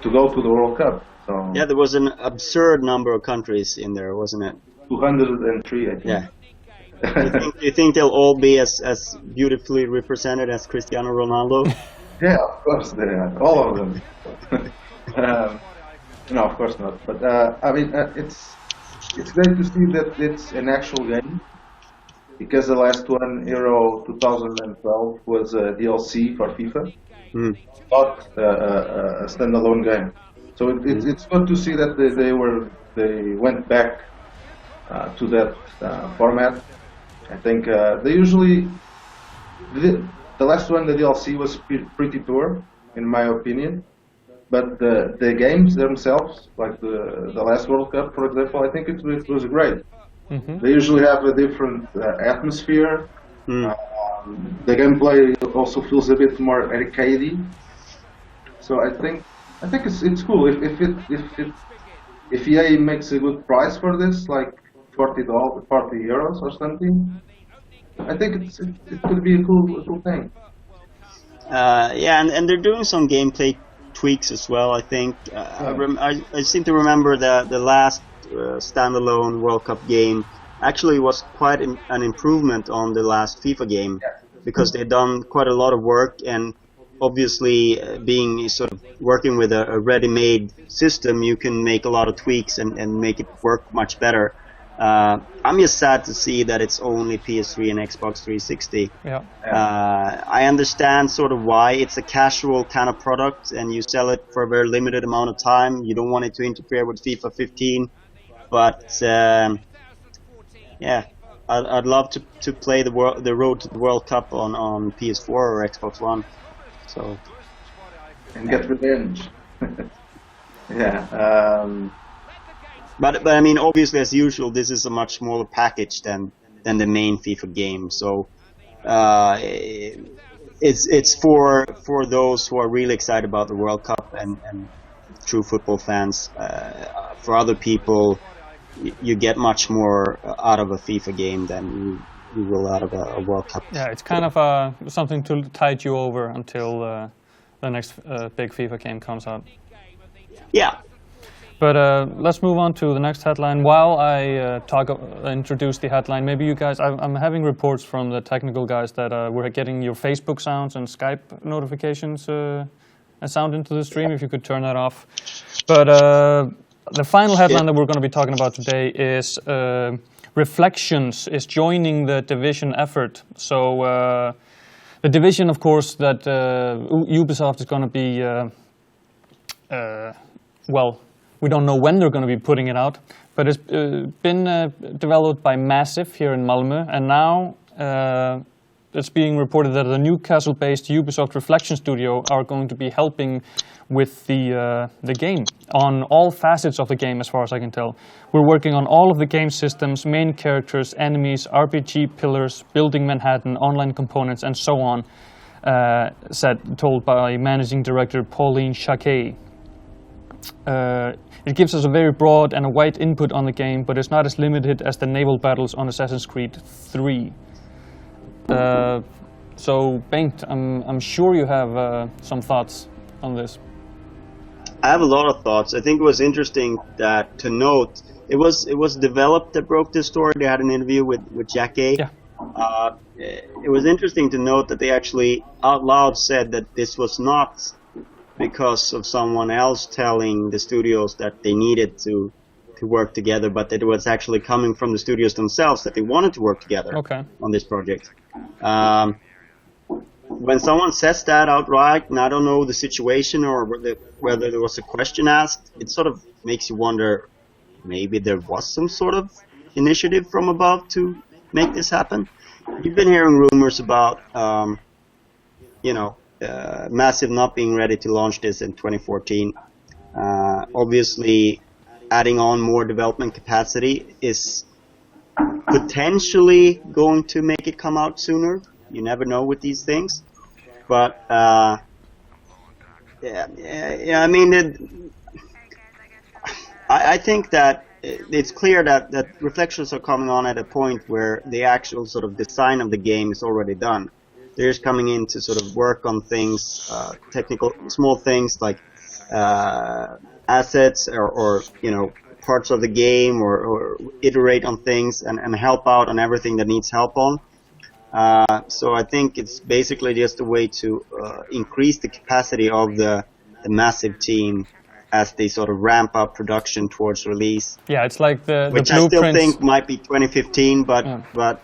go to the World Cup. So Yeah, there was an absurd number of countries in there, wasn't it? 203, I think. Yeah. you think they'll all be as beautifully represented as Cristiano Ronaldo? Yeah, of course they are. All of them. No, of course not. But I mean, it's great to see that it's an actual game, because the last one, Euro 2012, was a DLC for FIFA, not a standalone game. So it's good to see that they went back to that format. I think they usually the last one, the DLC, was pretty poor in my opinion, but the games themselves, like the last World Cup, for example, I think it was great. Mm-hmm. They usually have a different atmosphere. The gameplay also feels a bit more arcadey. So I think it's cool if EA makes a good price for this, like €40 or something. I think it could be a cool thing. Yeah, and they're doing some gameplay tweaks as well. I think I seem to remember that the last standalone World Cup game actually was quite an improvement on the last FIFA game, because they've done quite a lot of work, and obviously being sort of working with a ready-made system, you can make a lot of tweaks and make it work much better. I'm just sad to see that it's only PS3 and Xbox 360. Yeah. I understand sort of why it's a casual kind of product, and you sell it for a very limited amount of time. You don't want it to interfere with FIFA 15, but yeah, I'd love to play the road to the World Cup on PS4 or Xbox One. So And get revenge. Yeah. But I mean, obviously, as usual, this is a much smaller package than the main FIFA game. So it's for those who are really excited about the World Cup and true football fans. For other people, you get much more out of a FIFA game than you will out of a World Cup. Yeah, it's kind of something to tide you over until the next big FIFA game comes out. Yeah. But let's move on to the next headline. While I introduce the headline, maybe you guys, I'm having reports from the technical guys that we're getting your Facebook sounds and Skype notifications and sound into the stream, if you could turn that off. But The final headline that we're going to be talking about today is Reflections is joining the Division effort. So the Division, of course, that Ubisoft is going to be, well, we don't know when they're going to be putting it out, but it's been developed by Massive here in Malmö, and now it's being reported that the Newcastle-based Ubisoft Reflection Studio are going to be helping with the game on all facets of the game, as far as I can tell. We're working on all of the game systems, main characters, enemies, RPG pillars, building Manhattan, online components, and so on, told by Managing Director Pauline Jacquet. It gives us a very broad and a wide input on the game, but it's not as limited as the naval battles on Assassin's Creed 3. So, Bengt, I'm sure you have some thoughts on this. I have a lot of thoughts. I think it was interesting that to note it was developed that broke this story. They had an interview with Jacquet. Yeah. It was interesting to note that they actually out loud said that this was not because of someone else telling the studios that they needed to work together, but that it was actually coming from the studios themselves that they wanted to work together on this project. When someone says that outright, and I don't know the situation or whether there was a question asked, it sort of makes you wonder, maybe there was some sort of initiative from above to make this happen. You've been hearing rumors about, Massive not being ready to launch this in 2014. Obviously, adding on more development capacity is potentially going to make it come out sooner. You never know with these things. But, I mean, I think that it's clear that Reflections are coming on at a point where the actual sort of design of the game is already done. They're just coming in to sort of work on things, technical, small things like assets or parts of the game or iterate on things and help out on everything that needs help on. So I think it's basically just a way to increase the capacity of the Massive team as they sort of ramp up production towards release. Yeah, it's like the which blueprints. I still think might be 2015, but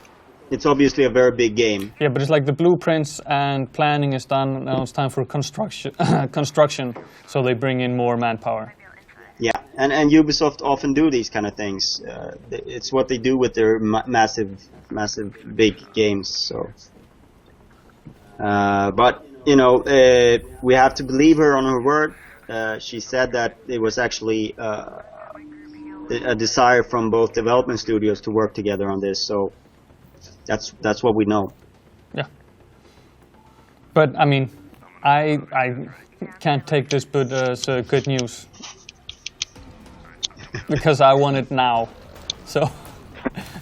it's obviously a very big game. Yeah, but it's like the blueprints and planning is done. Now it's time for construction. So they bring in more manpower. Yeah, and Ubisoft often do these kind of things. It's what they do with their massive big games. So, but we have to believe her on her word. She said that it was actually a desire from both development studios to work together on this. So that's what we know. Yeah. But I mean, I can't take this but as good news. Because I want it now. So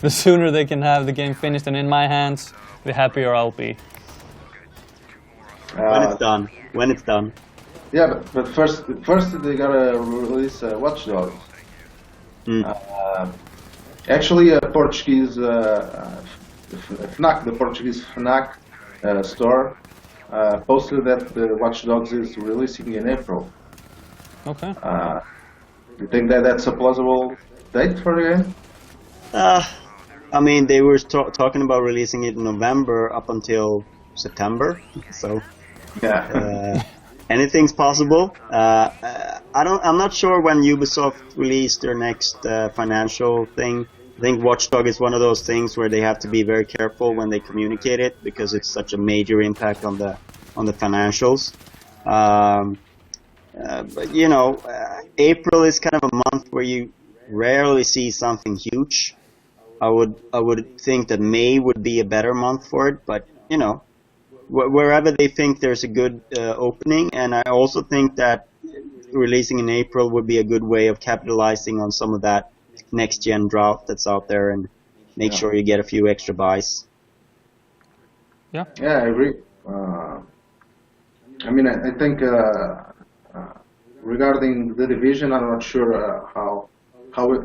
the sooner they can have the game finished and in my hands, the happier I'll be. When it's done. Yeah, but first they gotta release Watch Dogs. Actually, Portuguese FNAC, the Portuguese FNAC store, posted that the Watch Dogs is releasing in April. Okay. You think that's a plausible date for the game? I mean, they were talking about releasing it in November up until September, so yeah, anything's possible. I'm not sure when Ubisoft released their next financial thing. I think Watch Dogs is one of those things where they have to be very careful when they communicate it because it's such a major impact on the financials. But April is kind of a month where you rarely see something huge. I would think that May would be a better month for it, but wherever they think there's a good opening, and I also think that releasing in April would be a good way of capitalizing on some of that next gen drought that's out there and make sure you get a few extra buys. Yeah, I agree. I mean, I think. Regarding the Division, I'm not sure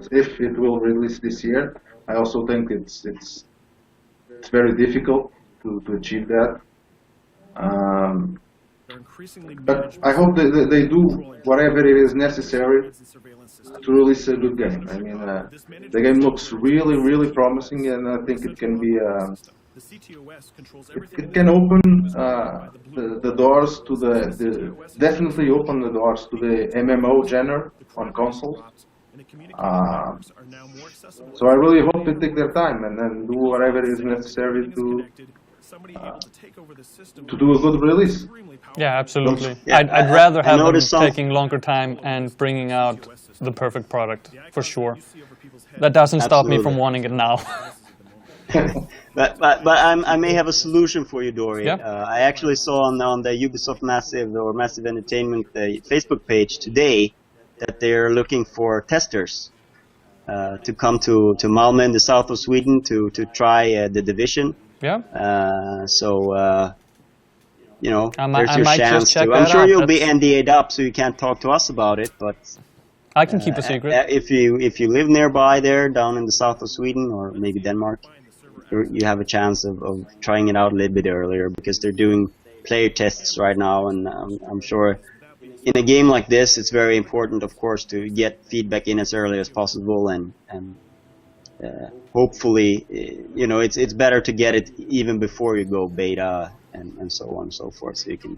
if it will release this year. I also think it's very difficult to achieve that. But I hope that they do whatever it is necessary to release a good game. I mean, the game looks really, really promising, and I think it can be. It can open the doors to definitely open the doors to the MMO genre on consoles. So I really hope they take their time and then do whatever is necessary to do a good release. Yeah, absolutely. Yeah, I'd rather have them noticed taking longer time and bringing out the perfect product, for sure. That doesn't stop me from wanting it now. But I may have a solution for you, Dory. Yeah. I actually saw on the Ubisoft Massive Entertainment Facebook page today that they're looking for testers to come to Malmö in the south of Sweden to try the Division. Yeah. You know, I there's your might chance just check to. I'm that sure out. you'll be NDA'd up, so you can't talk to us about it. But I can keep a secret. if you live nearby there, down in the south of Sweden or maybe Denmark, you have a chance of trying it out a little bit earlier, because they're doing player tests right now, and I'm sure in a game like this, it's very important, of course, to get feedback in as early as possible, and hopefully, you know, it's better to get it even before you go beta and so on and so forth, so you can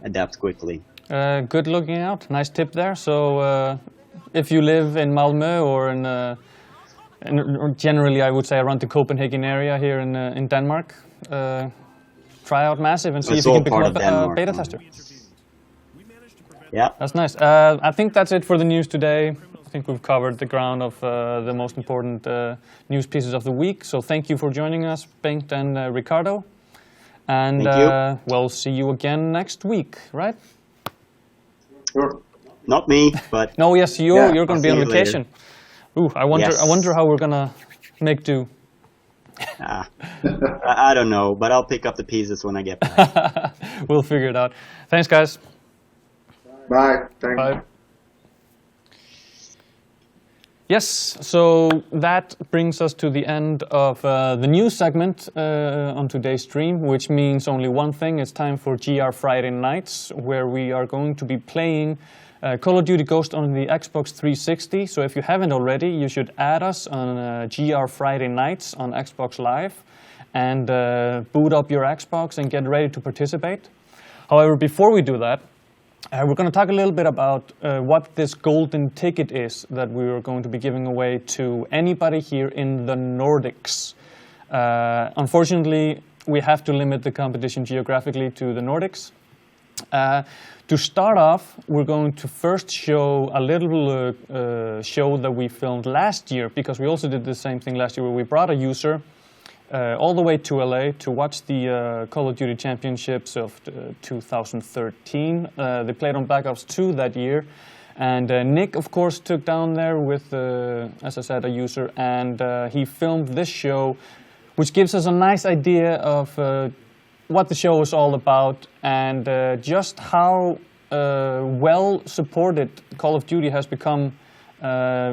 adapt quickly. Good looking out. Nice tip there. So if you live in Malmö or or generally, I would say around the Copenhagen area here in Denmark, try out Massive and see if you can become a beta tester. Yeah, that's nice. I think that's it for the news today. I think we've covered the ground of the most important news pieces of the week. So thank you for joining us, Bengt and Ricardo. And we'll see you again next week, right? Sure. Not me, but no, yes, you're going to be on vacation. Later. Ooh, I wonder how we're gonna make do. I don't know, but I'll pick up the pieces when I get back. We'll figure it out. Thanks, guys. Bye. Thanks. Bye. Yes, so that brings us to the end of the news segment on today's stream, which means only one thing. It's time for GR Friday Nights, where we are going to be playing Call of Duty Ghost on the Xbox 360. So if you haven't already, you should add us on GR Friday Nights on Xbox Live and boot up your Xbox and get ready to participate. However, before we do that, we're going to talk a little bit about what this golden ticket is that we are going to be giving away to anybody here in the Nordics. Unfortunately, we have to limit the competition geographically to the Nordics. To start off, we're going to first show a little show that we filmed last year, because we also did the same thing last year, where we brought a user all the way to LA to watch the Call of Duty Championships of 2013. They played on Black Ops 2 that year, and Nick, of course, took down there with, as I said, a user, and he filmed this show, which gives us a nice idea of what the show is all about, and just how well supported Call of Duty has become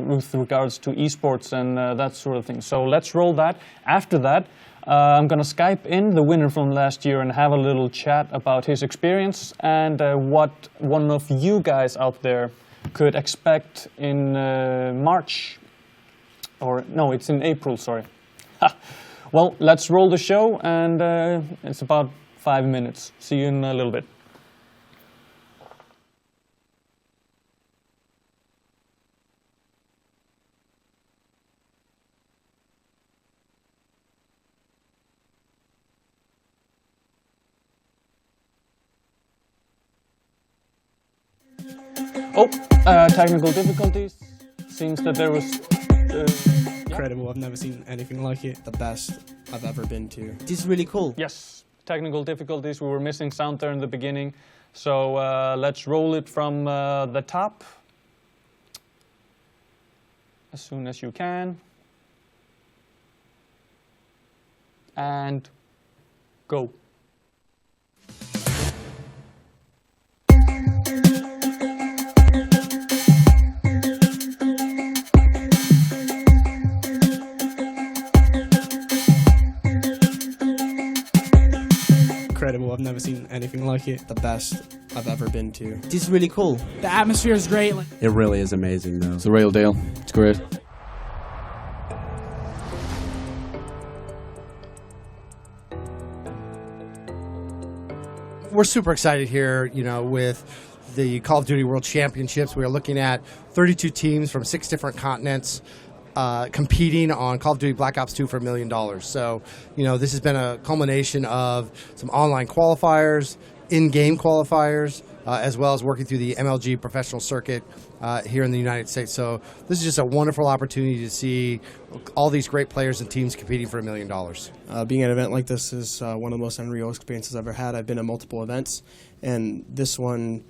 with regards to esports and that sort of thing. So let's roll that. After that, I'm going to Skype in the winner from last year and have a little chat about his experience and what one of you guys out there could expect in March. Or no, it's in April, sorry. Well, let's roll the show, and it's about 5 minutes. See you in a little bit. Oh, technical difficulties. Seems that there was... Incredible, I've never seen anything like it. The best I've ever been to. This is really cool. Yes, technical difficulties. We were missing sound there in the beginning. So let's roll it from the top. As soon as you can. And go. Incredible, I've never never seen anything like it. The best I've ever been to. This is really cool. The atmosphere is great. It really is amazing, though. It's a real deal. It's great. We're super excited here, with the Call of Duty World Championships. We are looking at 32 teams from 6 different continents competing on Call of Duty Black Ops 2 for $1 million. So, this has been a culmination of some online qualifiers, in-game qualifiers, as well as working through the MLG professional circuit here in the United States. So this is just a wonderful opportunity to see all these great players and teams competing for $1 million. Being at an event like this is one of the most unreal experiences I've ever had. I've been at multiple events, and this one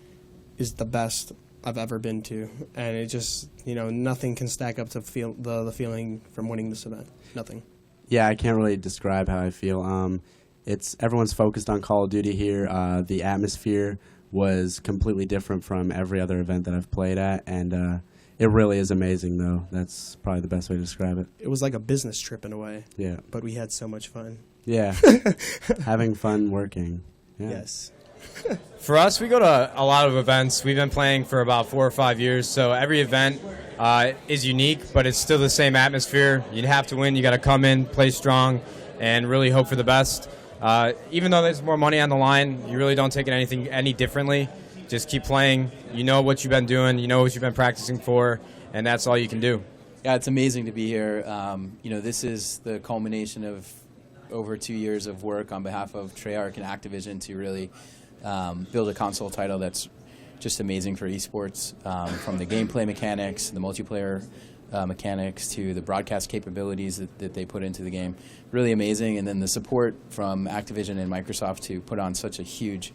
is the best I've ever been to. And it just, nothing can stack up to the feeling from winning this event. Nothing. Yeah, I can't really describe how I feel. Everyone's focused on Call of Duty here. The atmosphere was completely different from every other event that I've played at, and it really is amazing, though. That's probably the best way to describe it. It was like a business trip in a way. Yeah. But we had so much fun. Yeah. Having fun working. Yeah. Yes. For us, we go to a lot of events. We've been playing for about 4 or 5 years, so every event is unique, but it's still the same atmosphere. You have to win. You got to come in, play strong, and really hope for the best. Even though there's more money on the line, you really don't take anything any differently. Just keep playing. You know what you've been doing. You know what you've been practicing for, and that's all you can do. Yeah, it's amazing to be here. This is the culmination of over 2 years of work on behalf of Treyarch and Activision to really build a console title that's just amazing for esports, from the gameplay mechanics, the multiplayer mechanics, to the broadcast capabilities that they put into the game. Really amazing. And then the support from Activision and Microsoft to put on such a huge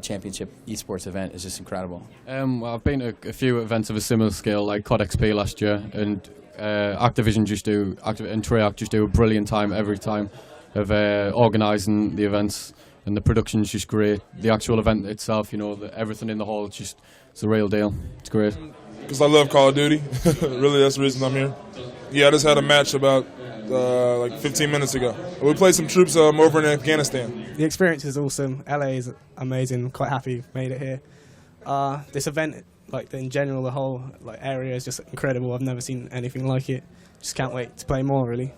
championship esports event is just incredible. Well, I've been to a few events of a similar scale, like COD XP last year, and Activision and Treyarch just do a brilliant time every time of organising the events, and the production's just great. The actual event itself, everything in the hall, it's a real deal. It's great. Because I love Call of Duty. Really, that's the reason I'm here. Yeah, I just had a match about 15 minutes ago. We played some troops over in Afghanistan. The experience is awesome. LA is amazing. I'm quite happy made it here. This event, in general, the whole area is just incredible. I've never seen anything like it. Just can't wait to play more, really.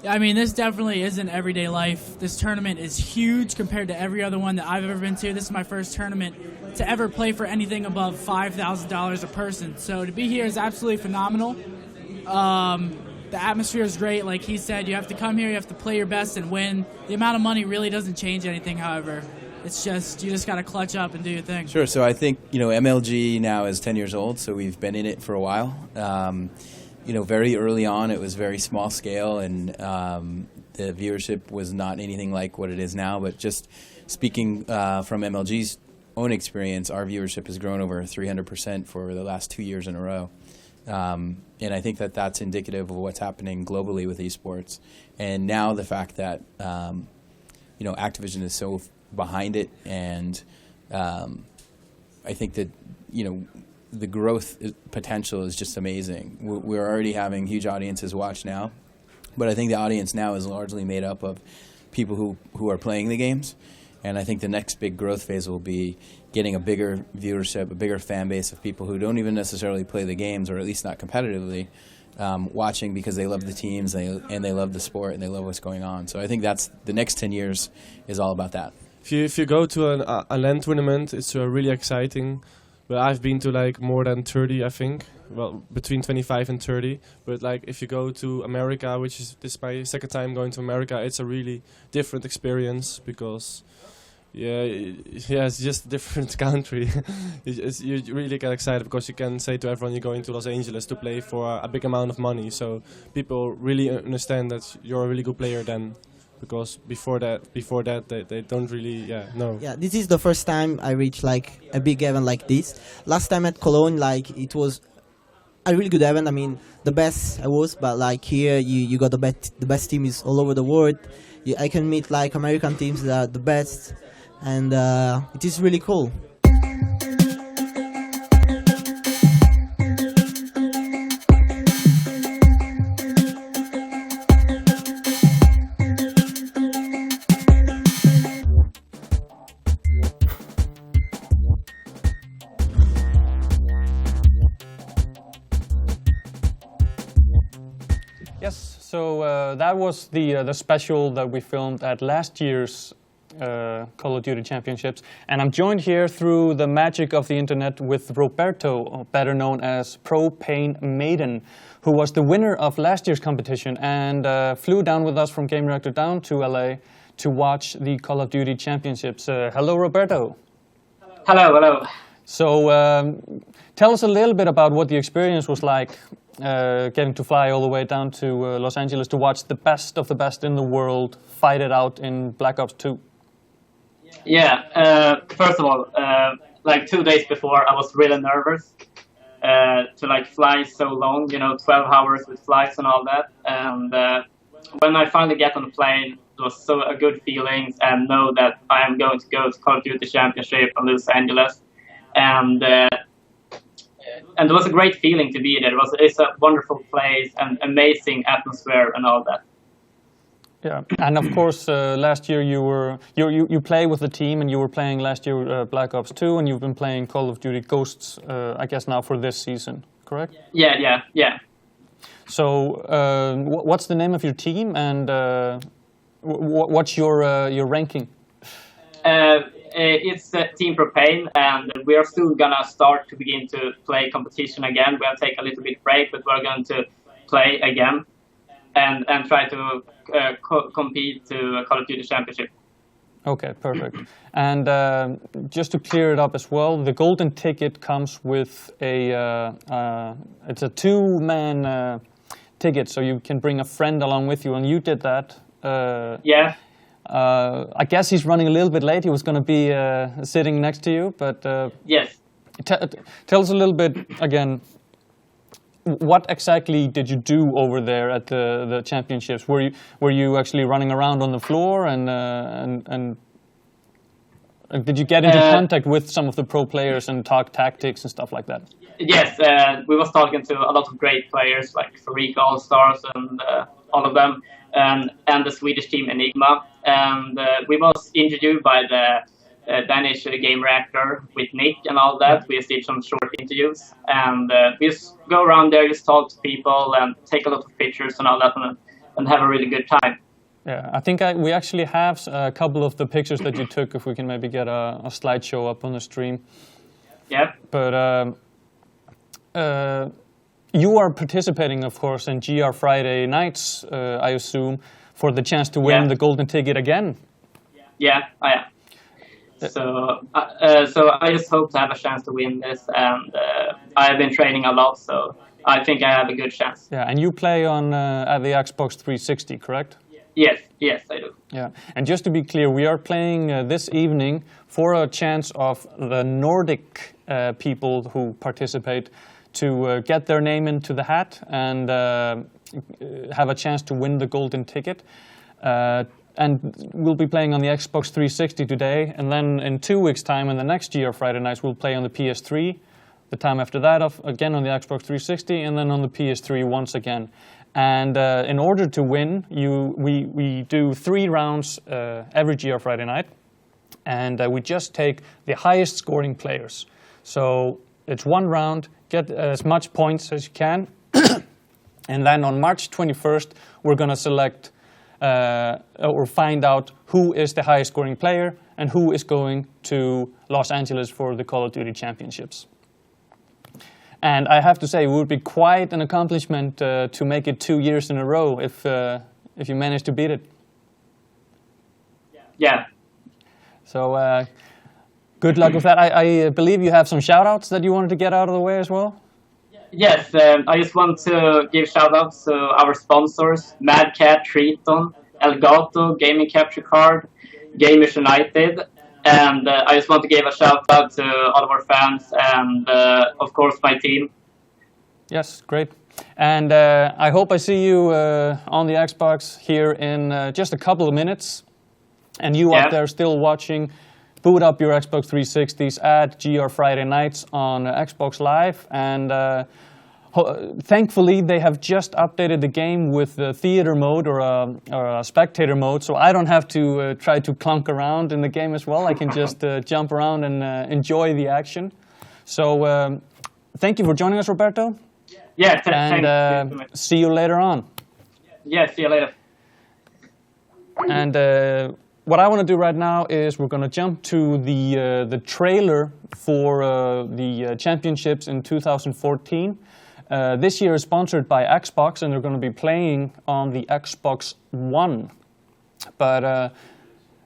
I mean, this definitely isn't everyday life. This tournament is huge compared to every other one that I've ever been to. This is my first tournament to ever play for anything above $5,000 a person. So to be here is absolutely phenomenal. The atmosphere is great. Like he said, you have to come here, you have to play your best and win. The amount of money really doesn't change anything, however. It's just, you just got to clutch up and do your thing. Sure. So I think, MLG now is 10 years old, so we've been in it for a while. Very early on, it was very small scale, and the viewership was not anything like what it is now. But just speaking from MLG's own experience, our viewership has grown over 300% for the last 2 years in a row. And I think that that's indicative of what's happening globally with esports. And now the fact that, Activision is so behind it, and I think that, the growth potential is just amazing. We're already having huge audiences watch now, but I think the audience now is largely made up of people who are playing the games. And I think the next big growth phase will be getting a bigger viewership, a bigger fan base of people who don't even necessarily play the games, or at least not competitively, watching because they love the teams and they love the sport and they love what's going on. So I think that's the next 10 years is all about that. If you go to a LAN tournament, it's really exciting. But I've been to more than 30, I think. Well, between 25 and 30. But if you go to America, which is this my second time going to America, it's a really different experience because, it's just a different country. You really get excited because you can say to everyone you're going to Los Angeles to play for a big amount of money. So people really understand that you're a really good player then. Because before that, they don't really, know. Yeah, this is the first time I reached a big event like this. Last time at Cologne, it was a really good event. I mean, the best I was, but here you got the best teams all over the world. I can meet American teams that are the best, and it is really cool. Yes, so that was the special that we filmed at last year's Call of Duty Championships, and I'm joined here through the magic of the internet with Roberto, better known as Propane Maiden, who was the winner of last year's competition and flew down with us from Gamereactor down to LA to watch the Call of Duty Championships. Hello, Roberto. Hello, hello. So tell us a little bit about what the experience was like getting to fly all the way down to Los Angeles to watch the best of the best in the world fight it out in Black Ops 2. Yeah, first of all, like 2 days before, I was really nervous to like fly so long, 12 hours with flights and all that. And when I finally get on the plane, it was so a good feeling and know that I am going to go to Call of Duty Championship in Los Angeles. And it was a great feeling to be there. It's a wonderful place and amazing atmosphere and all that. Yeah, and of course, last year you play with the team, and you were playing last year Black Ops 2, and you've been playing Call of Duty Ghosts, I guess now for this season, correct? Yeah. So, what's the name of your team, and what's your ranking? It's Team Propane, and we are soon gonna start to begin to play competition again. We'll take a little bit break, but we're going to play again and try to compete to Call of Duty Championship. Okay, perfect. And just to clear it up as well, the golden ticket comes with it's a 2-man ticket, so you can bring a friend along with you, and you did that. Yeah. I guess he's running a little bit late. He was going to be sitting next to you, but yes. Tell us a little bit again. What exactly did you do over there at the championships? Were you actually running around on the floor and did you get into contact with some of the pro players and talk tactics and stuff like that? Yes, we was talking to a lot of great players like Ricardo All Stars and all of them, and the Swedish team Enigma, and we was introduced by the Danish Gamereactor with Nick and all that. We did some short interviews, and we just go around there, just talk to people and take a lot of pictures and all that, and have a really good time. Yeah, I think we actually have a couple of the pictures that you took, if we can maybe get a slideshow up on the stream. Yeah. But you are participating, of course, in GR Friday nights, I assume, for the chance to win the golden ticket again. Yeah, I am. So I just hope to have a chance to win this, and I have been training a lot, so I think I have a good chance. Yeah, and you play on at the Xbox 360, correct? Yes, I do. Yeah, and just to be clear, we are playing this evening for a chance of the Nordic people who participate to get their name into the hat and have a chance to win the golden ticket. And we'll be playing on the Xbox 360 today, and then in 2 weeks' time, in the next year, Friday nights, we'll play on the PS3. The time after that, again on the Xbox 360, and then on the PS3 once again. And in order to win, we do 3 rounds every GR Friday night, and we just take the highest scoring players. So it's 1 round, get as much points as you can, and then on March 21st, we're going to select or find out who is the highest scoring player and who is going to Los Angeles for the Call of Duty Championships. And I have to say, it would be quite an accomplishment to make it 2 years in a row if you manage to beat it. Yeah. So good luck with that. I believe you have some shout-outs that you wanted to get out of the way as well? Yes, I just want to give shout-outs to our sponsors, Mad Cat, Triton, Elgato, Gaming Capture Card, Gamers United, and I just want to give a shout-out to all of our fans and, of course, my team. Yes, great. And I hope I see you on the Xbox here in just a couple of minutes. And you out there still watching, boot up your Xbox 360s at GR Friday nights on Xbox Live. And thankfully, they have just updated the game with the theater mode or a spectator mode, so I don't have to try to clunk around in the game as well. I can just jump around and enjoy the action. So thank you for joining us, Roberto. Yeah, and see you later on. yeah, see you later. And what I want to do right now is we're going to jump to the trailer for the championships in 2014. This year is sponsored by Xbox, and they're going to be playing on the Xbox One. But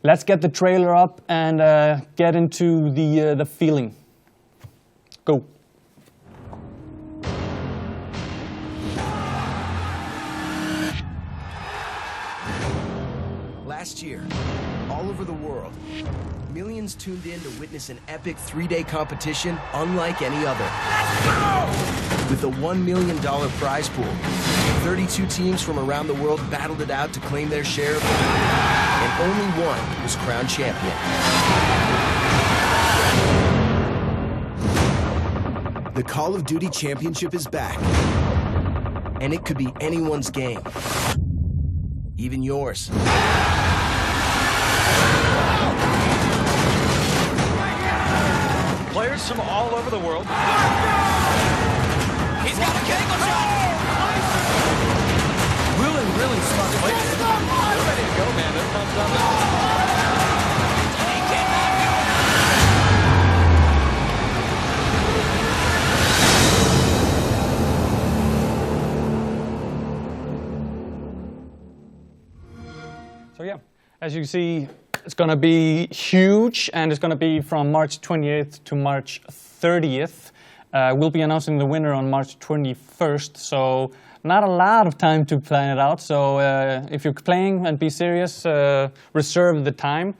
let's get the trailer up and get into the feeling. Go. Last year, all over the world, millions tuned in to witness an epic 3-day competition unlike any other. With a $1 million prize pool, 32 teams from around the world battled it out to claim their share of the win, and only one was crowned champion. The Call of Duty Championship is back, and it could be anyone's game, even yours. Players from all over the world. He's got a angle shot! Really smart play. They're ready to go, man. They're pumped up. So yeah, as you can see, it's going to be huge, and it's going to be from March 28th to March 30th. We'll be announcing the winner on March 21st, so not a lot of time to plan it out. So if you're playing and be serious, reserve the time.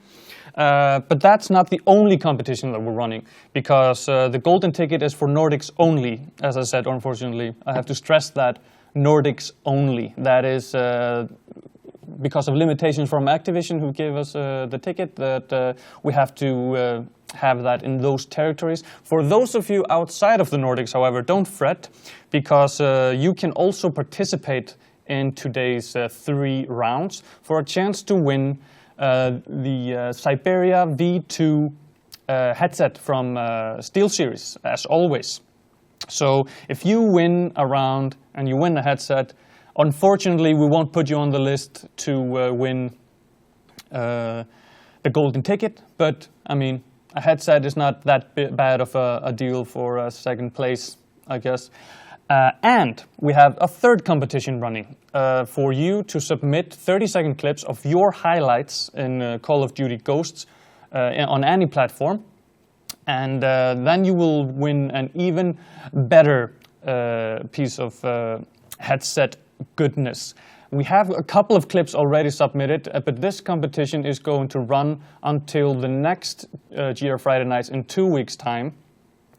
But that's not the only competition that we're running, because the golden ticket is for Nordics only. As I said, unfortunately, I have to stress that, Nordics only. That is because of limitations from Activision, who gave us the ticket, that we have to have that in those territories. For those of you outside of the Nordics, however, don't fret, because you can also participate in today's 3 rounds for a chance to win the Siberia V2 headset from SteelSeries, as always. So if you win a round and you win a headset, unfortunately, we won't put you on the list to win the golden ticket, but I mean, a headset is not that bad of a deal for second place, I guess. And we have a third competition running for you to submit 30-second clips of your highlights in Call of Duty Ghosts on any platform. And then you will win an even better piece of headset goodness. We have a couple of clips already submitted, but this competition is going to run until the next GR Friday Nights in 2 weeks' time.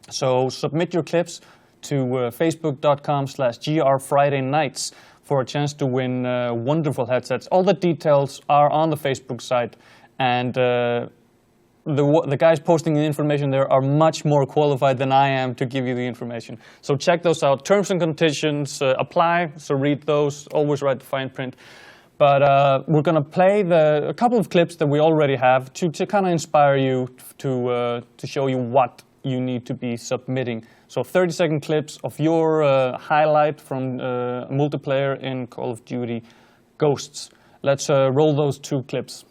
So submit your clips to facebook.com/grfridaynights for a chance to win wonderful headsets. All the details are on the Facebook site, and the guys posting the information there are much more qualified than I am to give you the information. So check those out. Terms and conditions apply, so read those. Always write the fine print. But we're going to play a couple of clips that we already have to kind of inspire you to show you what you need to be submitting. So 30-second clips of your highlight from multiplayer in Call of Duty Ghosts. Let's roll those 2 clips.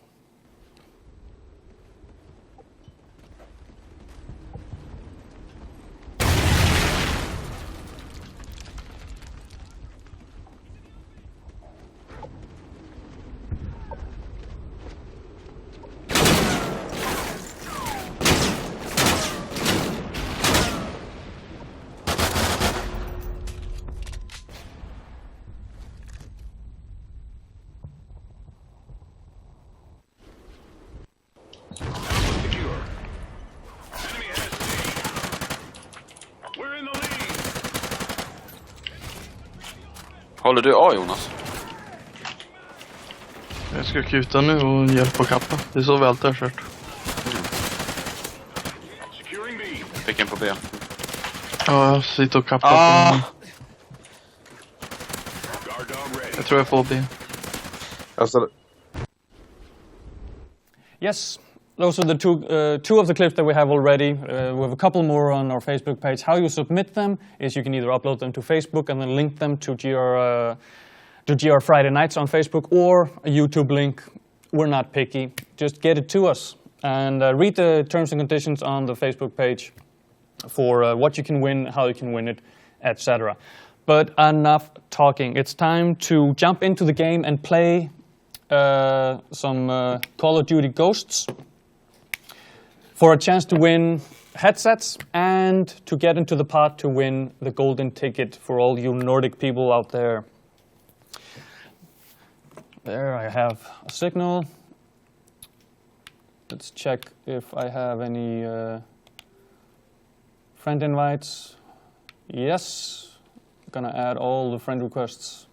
Håller du A, Jonas? Jag ska kuta nu och hjälpa kappa. Det är så vi alltid har kört. Vilken på B? Ja, jag sitter och kappar. Jag tror jag får B. Alltså... Yes, those are the two of the clips that we have already. We have a couple more on our Facebook page. How you submit them is you can either upload them to Facebook and then link them to to GR Friday Nights on Facebook or a YouTube link. We're not picky. Just get it to us. And read the terms and conditions on the Facebook page for what you can win, how you can win it, etc. But enough talking. It's time to jump into the game and play some Call of Duty Ghosts for a chance to win headsets and to get into the pot to win the golden ticket for all you Nordic people out there. There I have a signal. Let's check if I have any friend invites. Yes, I'm gonna add all the friend requests.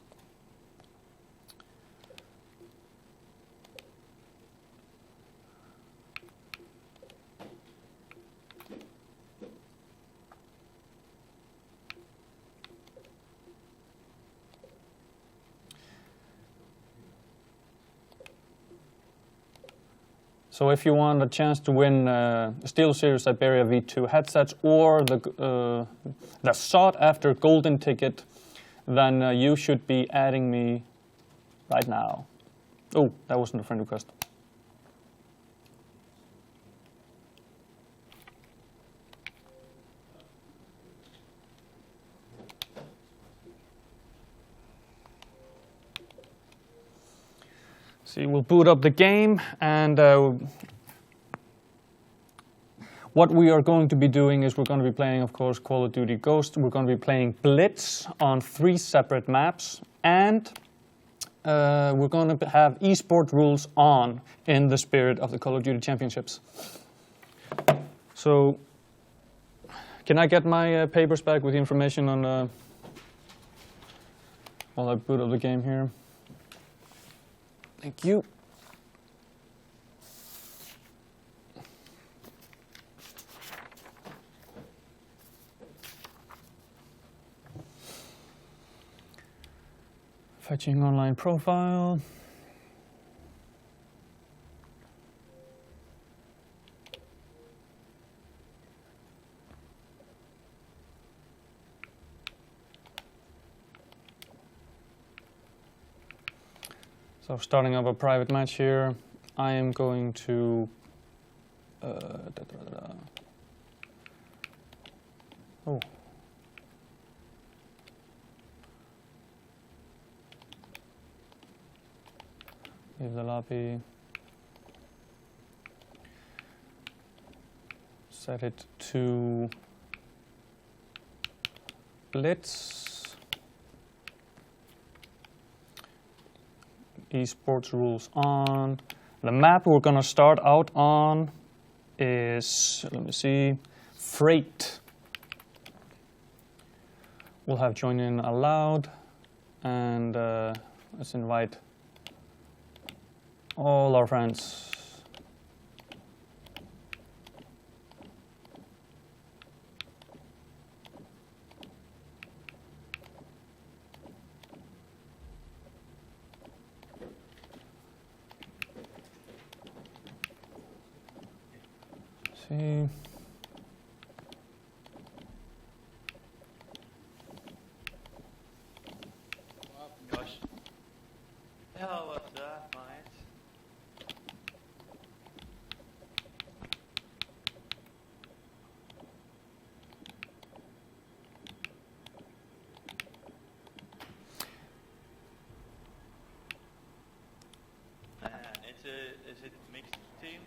So if you want a chance to win SteelSeries Siberia V2 headsets or the sought-after golden ticket, then you should be adding me right now. Oh, that wasn't a friend request. See, we'll boot up the game, and what we are going to be doing is we're going to be playing, of course, Call of Duty Ghost. We're going to be playing Blitz on 3 separate maps, and we're going to have eSport rules on in the spirit of the Call of Duty Championships. So, can I get my papers back with the information on while I boot up the game here? Thank you. Fetching online profile. So starting up a private match here, I am going to oh. Leave the lobby. Set it to Blitz. Esports rules on. The map we're gonna start out on is, let me see, Freight. We'll have join in allowed, and let's invite all our friends. See. Gosh. Hell, what's that, mate? Is it mixed teams?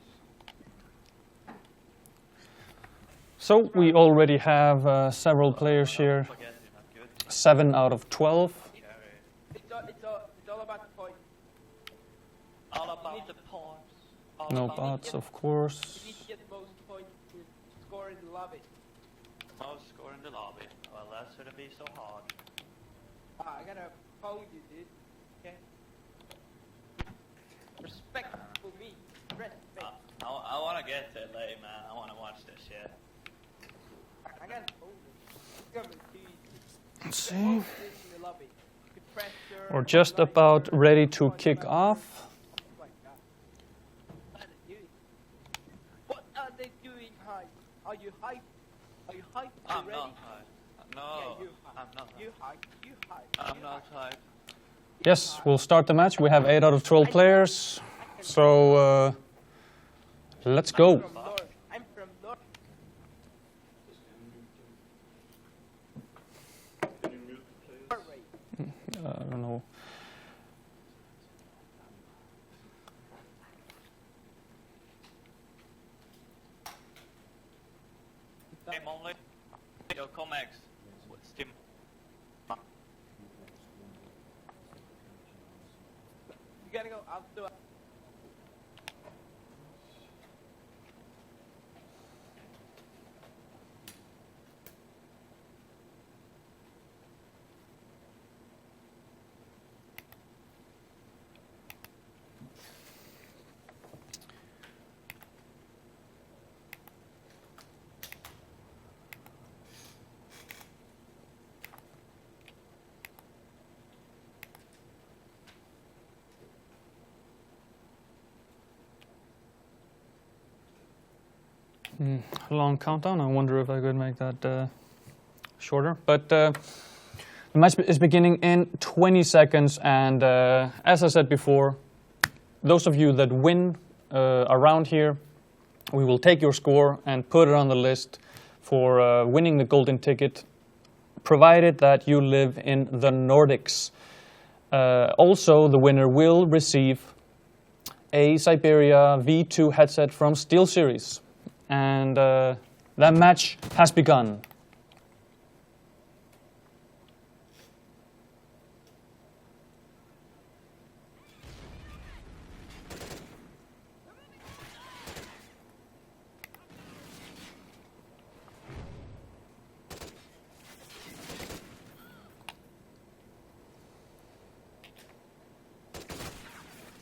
So we already have several players here. 7 out of 12. It's all about the points. All about the points. No bots, of course. You need to get the most points to score in the lobby. Most score in the lobby. Well, that shouldn't be so hard. I gotta phone you, dude. Okay? Respect for me. Respect. I wanna get to LA, man. I wanna watch this shit. I gotta phone you. Coming to you. Let's see. We're just about ready to kick off. What are they doing, hype? Are you hype? Are you hype? I'm not hype. No, I'm not. You hype. You hype. I'm not hype. Yes, we'll start the match. We have 8 out of 12 players, so let's go. I don't know. Game only. Yo, Comex. Steam. You gotta go. I'll do it. Long countdown. I wonder if I could make that shorter. But the match is beginning in 20 seconds. And as I said before, those of you that win around here, we will take your score and put it on the list for winning the golden ticket, provided that you live in the Nordics. Also, the winner will receive a Siberia V2 headset from SteelSeries. And that match has begun.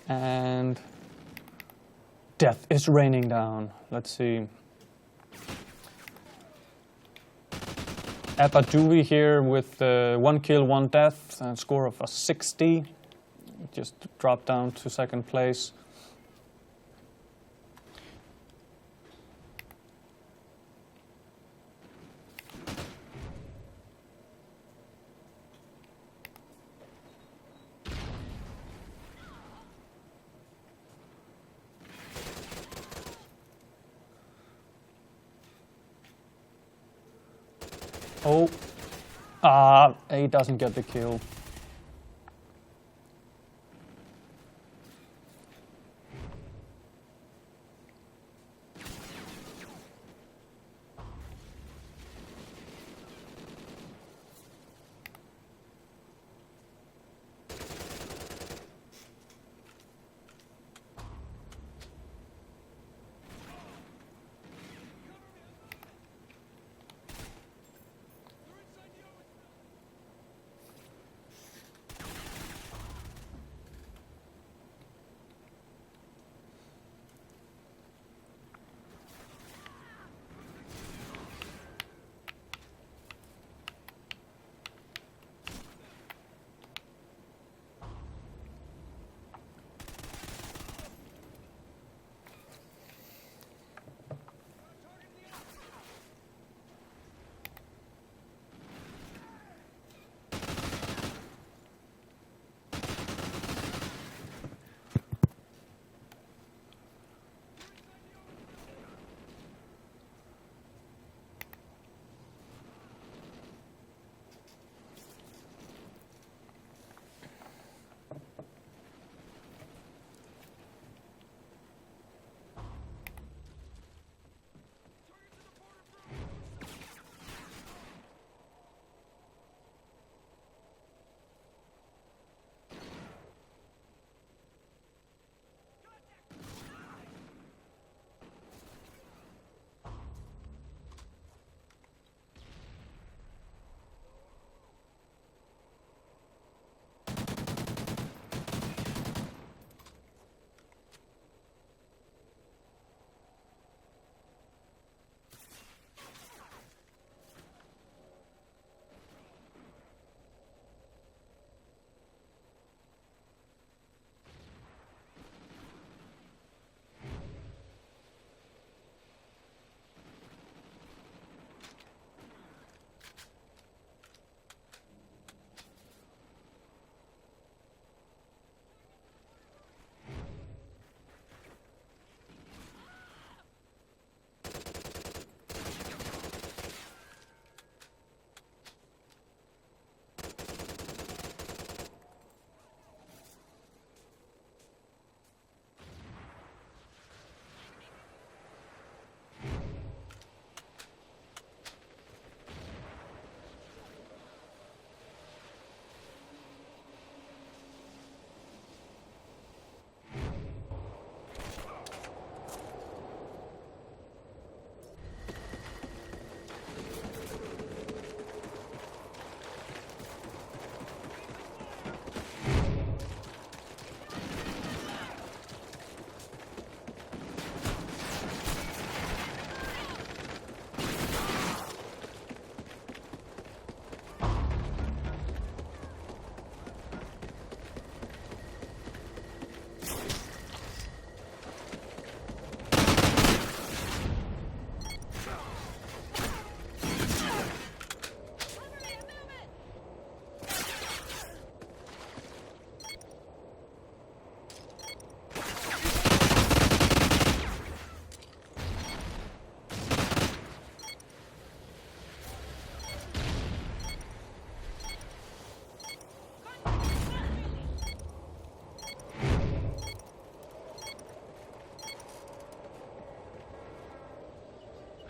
And death is raining down. Let's see. Abadoui here with 1 kill, 1 death, and score of a 60. Just dropped down to second place. Oh, he doesn't get the kill.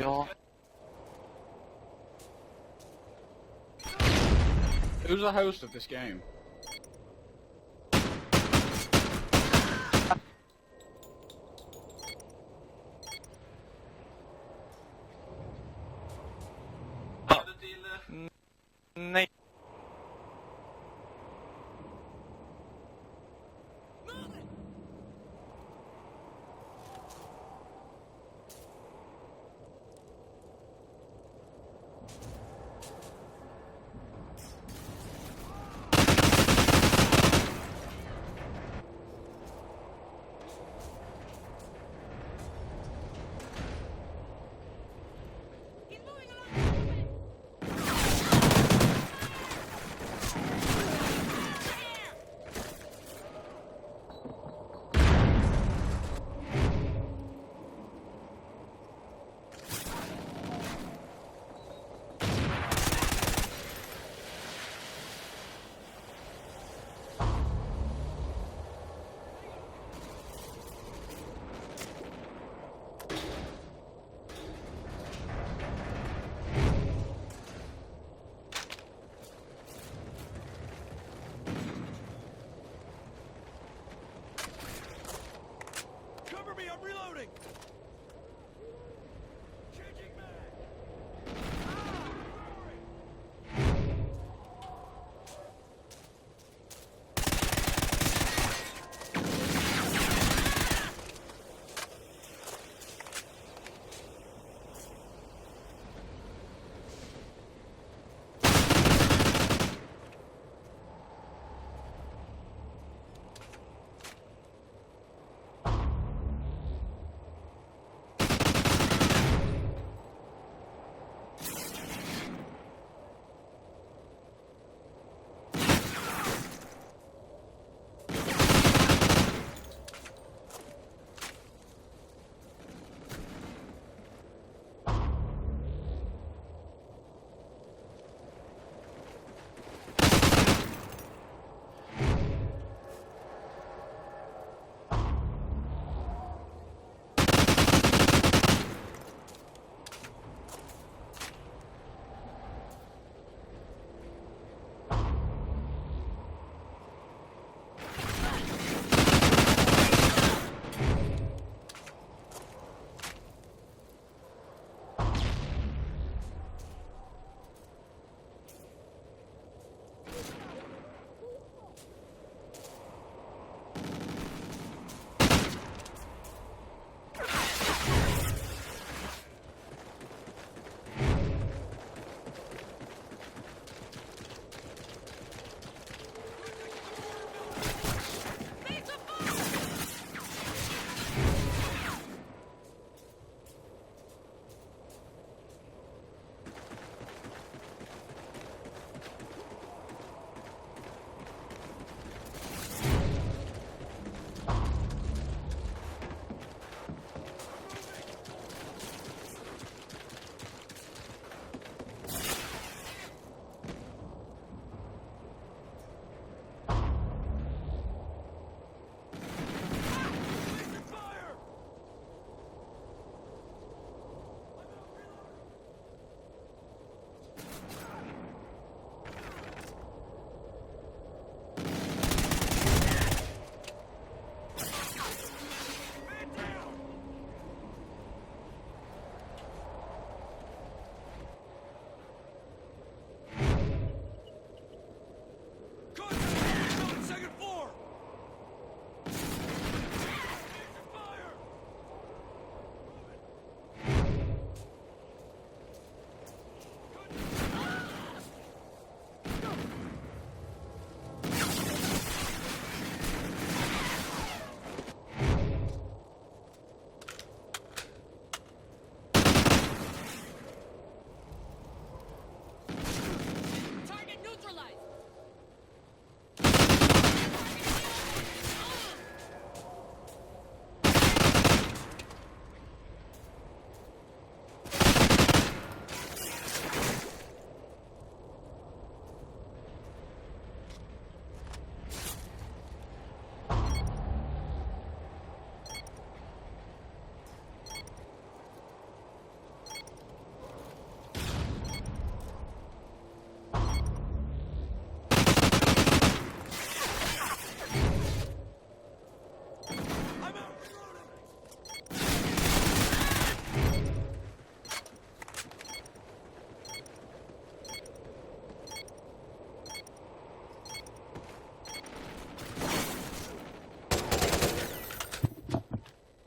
Ja. Who's the host of this game? Nej.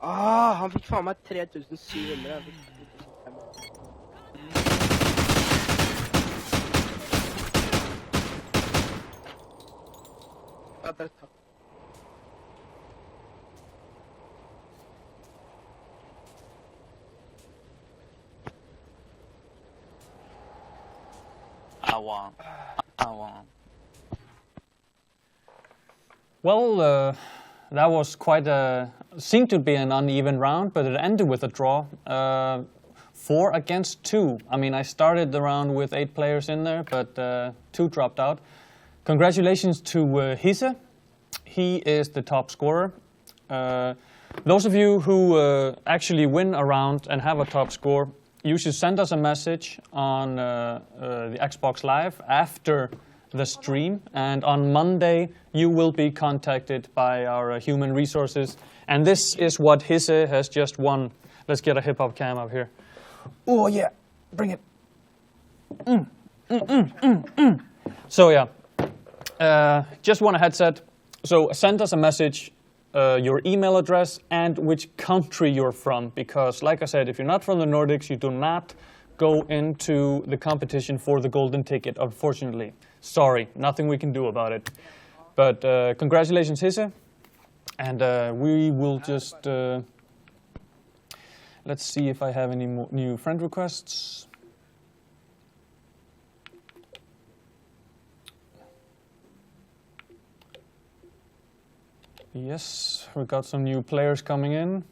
Han fick fan med 3700. Han fick 3500. I won. Well, that was seemed to be an uneven round, but it ended with a draw. 4 against 2. I mean, I started the round with 8 players in there, but 2 dropped out. Congratulations to Hisse. He is the top scorer. Those of you who actually win a round and have a top score, you should send us a message on the Xbox Live after the stream, and on Monday you will be contacted by our human resources, and this is what Hisse has just won. Let's get a hip-hop cam up here. Oh yeah, bring it. So yeah, just won a headset. So send us a message, your email address and which country you're from, because like I said, if you're not from the Nordics, you do not go into the competition for the golden ticket, unfortunately. Sorry, nothing we can do about it. But congratulations, Hisse. And we will just... let's see if I have any more new friend requests. Yes, we got some new players coming in.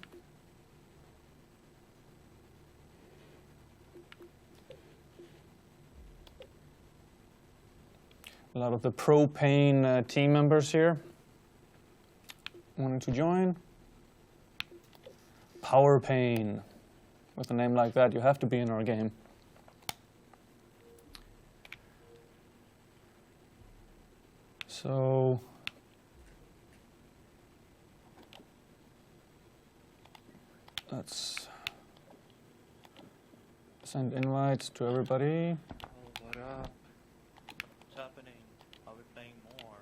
A lot of the Propane team members here wanting to join. Power Pain. With a name like that, you have to be in our game. So let's send invites to everybody. What up? What's happening? Are we playing more?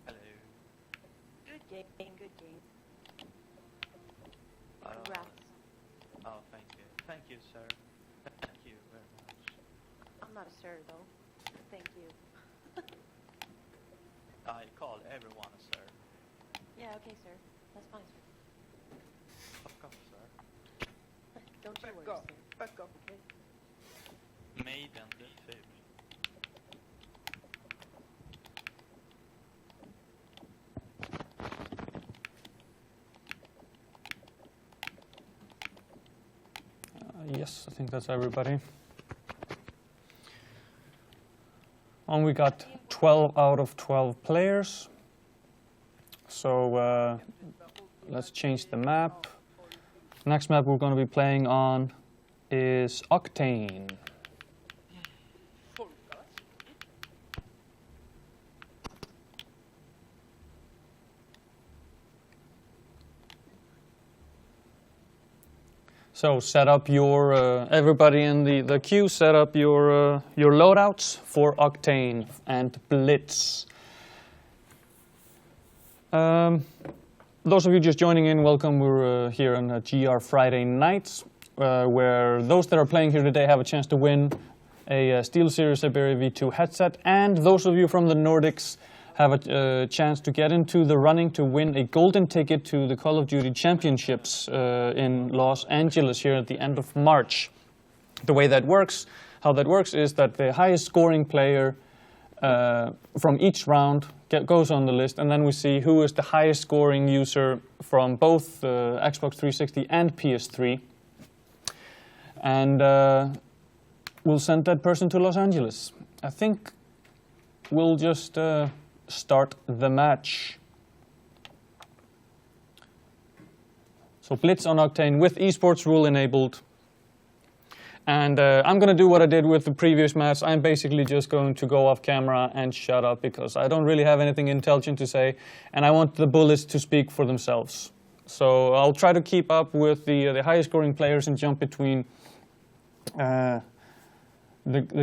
Hello. Good game, good game. Congrats. Oh, thank you. Thank you, sir. Thank you very much. I'm not a sir, though. Thank you. I call everyone a sir. Yeah, okay, sir. That's fine, sir. Fuck off, sir. Don't you worry, sir. Fuck off, okay? Maiden the food. Yes, I think that's everybody. And we got 12 out of 12 players. So let's change the map. Next map we're going to be playing on is Octane. So set up your, everybody in the queue, set up your loadouts for Octane and Blitz. Those of you just joining in, welcome. We're here on GR Friday nights, where those that are playing here today have a chance to win a SteelSeries Siberia V2 headset, and those of you from the Nordics have a chance to get into the running to win a golden ticket to the Call of Duty Championships in Los Angeles here at the end of March. The way that works, how that works is that the highest scoring player from each round goes on the list, and then we see who is the highest scoring user from both Xbox 360 and PS3. And we'll send that person to Los Angeles. I think we'll just start the match. So Blitz on Octane with esports rule enabled. And I'm going to do what I did with the previous match. I'm basically just going to go off camera and shut up because I don't really have anything intelligent to say, and I want the bullets to speak for themselves. So I'll try to keep up with the highest scoring players and jump between the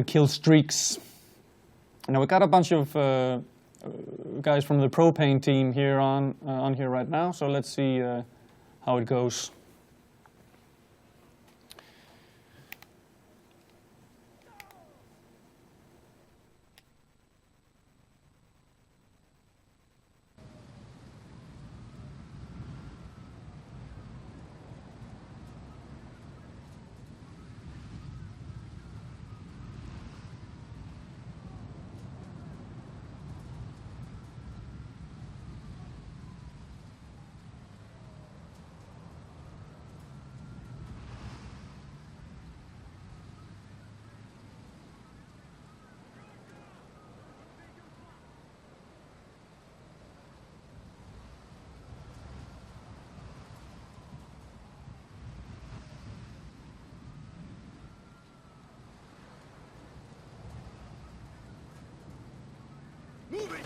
kill streaks. Now we got a bunch of guys from the Propane team here on here right now, so let's see how it goes. Moving!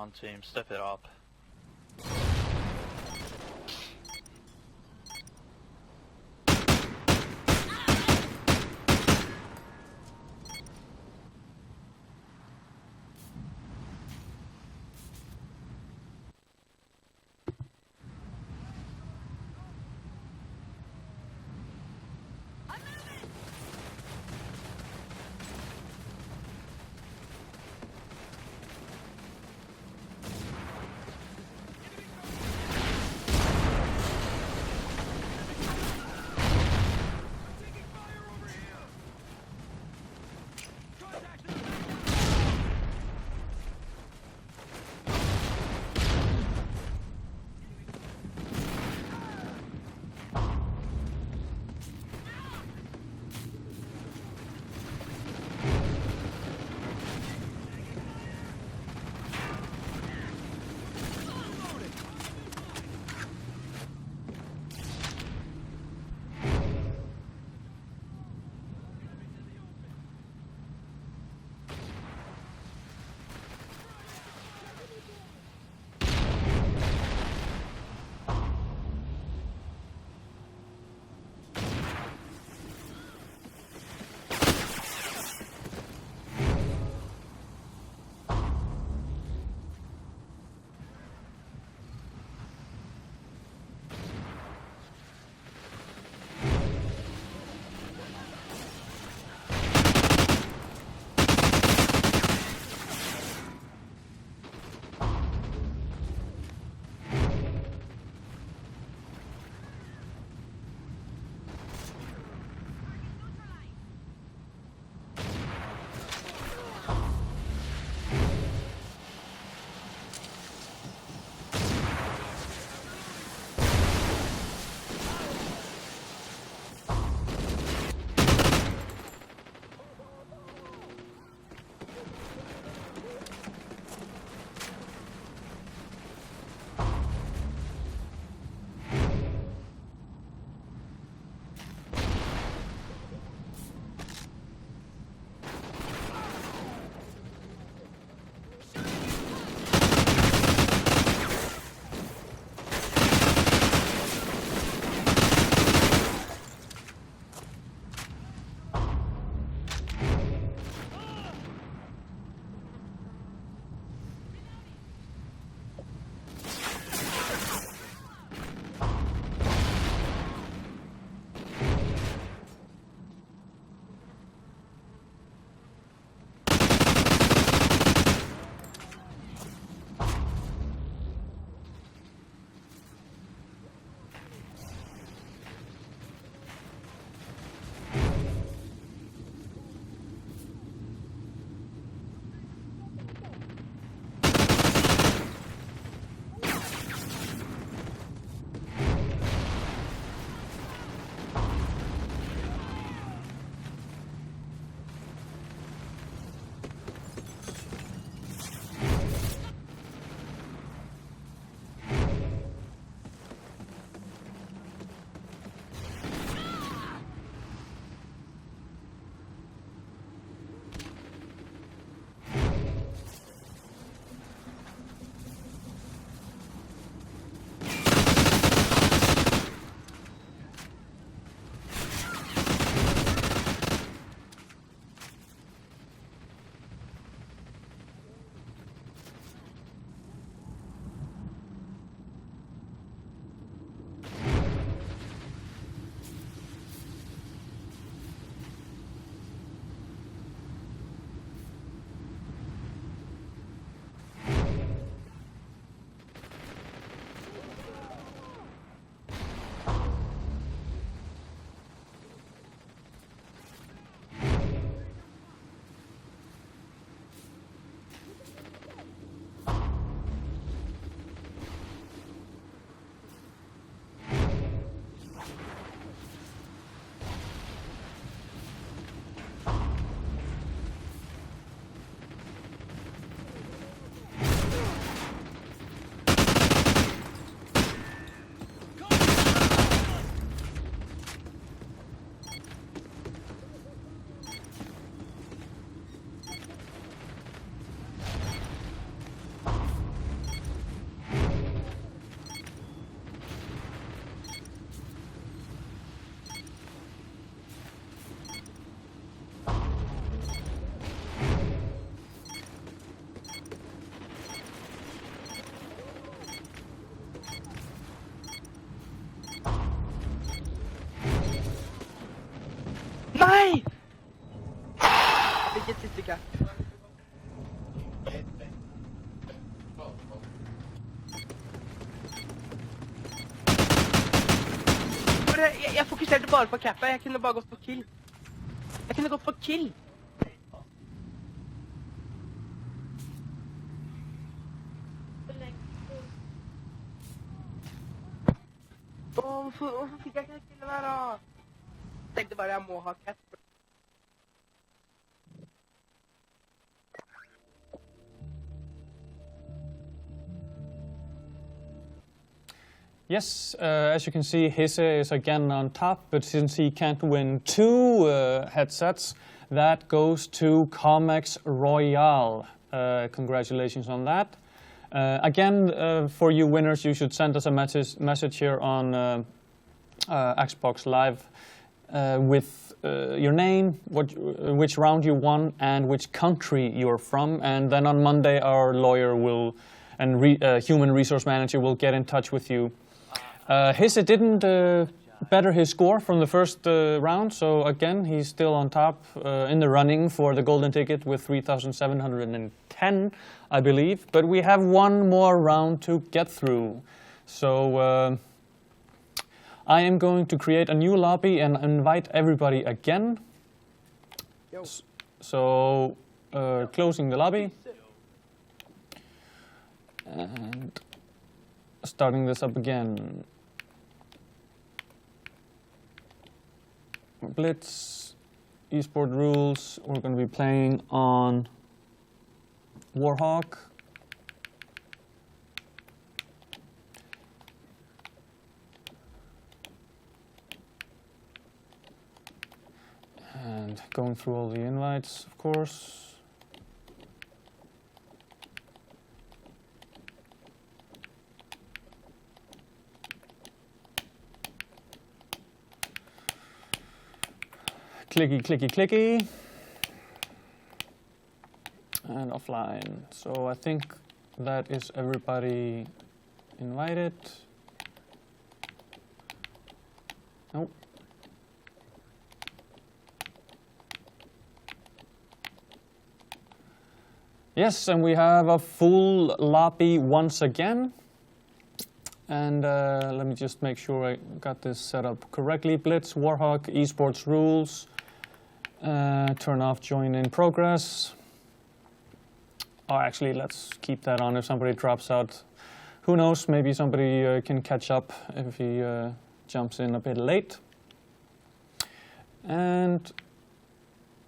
on, team. Step it up. Jeg fokuserte bare på cappa. Jeg kunne bare gått for kill. Jeg kunne gått for kill. Hvorfor fikk jeg ikke kill der da? Jeg tenkte bare jeg må ha cap. Yes, as you can see, Hisse is again on top, but since he can't win 2 headsets, that goes to Comex Royale. Congratulations on that. Again, for you winners, you should send us a message here on Xbox Live with your name, which round you won, and which country you're from. And then on Monday, our lawyer will and human resource manager will get in touch with you. Hisse didn't better his score from the first round, so again he's still on top in the running for the golden ticket with 3,710, I believe. But we have one more round to get through, so I am going to create a new lobby and invite everybody again. So closing the lobby and starting this up again. Blitz, esport rules, we're going to be playing on Warhawk. And going through all the invites, of course. Clicky, clicky, clicky. And offline. So I think that is everybody invited. Nope. Yes, and we have a full lobby once again. And let me just make sure I got this set up correctly. Blitz, Warhawk, esports rules. Turn off join in progress. Or actually, let's keep that on if somebody drops out. Who knows, maybe somebody can catch up if he jumps in a bit late. And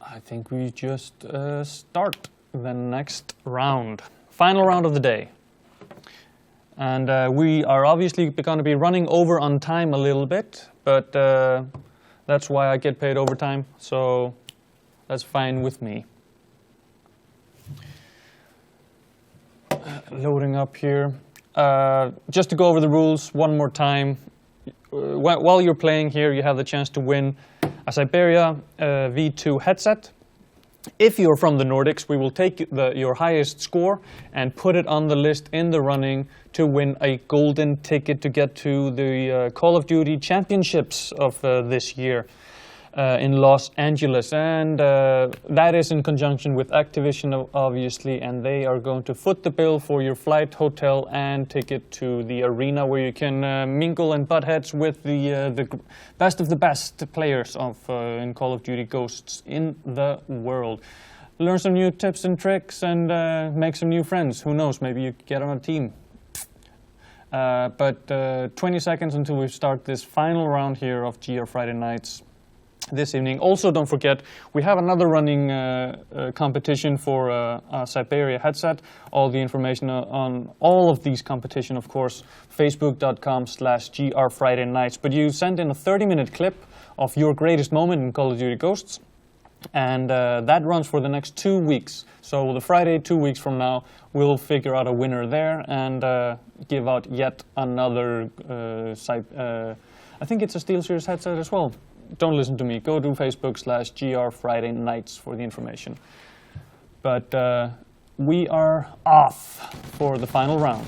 I think we just start the next round. Final round of the day. And we are obviously going to be running over on time a little bit, but that's why I get paid overtime, so that's fine with me. Loading up here. Just to go over the rules one more time. While you're playing here, you have the chance to win a Siberia V2 headset. If you're from the Nordics, we will take your highest score and put it on the list in the running to win a golden ticket to get to the Call of Duty Championships of this year in Los Angeles. And that is in conjunction with Activision, obviously, and they are going to foot the bill for your flight, hotel, and ticket to the arena where you can mingle and butt heads with the best of the best players of in Call of Duty Ghosts in the world. Learn some new tips and tricks and make some new friends. Who knows, maybe you get on a team. But 20 seconds until we start this final round here of GR Friday Nights this evening. Also, don't forget, we have another running competition for a Siberia headset. All the information on all of these competition, of course, facebook.com/grfridaynights. But you send in a 30-minute clip of your greatest moment in Call of Duty Ghosts, and that runs for the next 2 weeks. So the Friday, 2 weeks from now, we'll figure out a winner there and give out yet another, I think it's a SteelSeries headset as well. Don't listen to me. Go to Facebook/grfridaynights for the information. But we are off for the final round.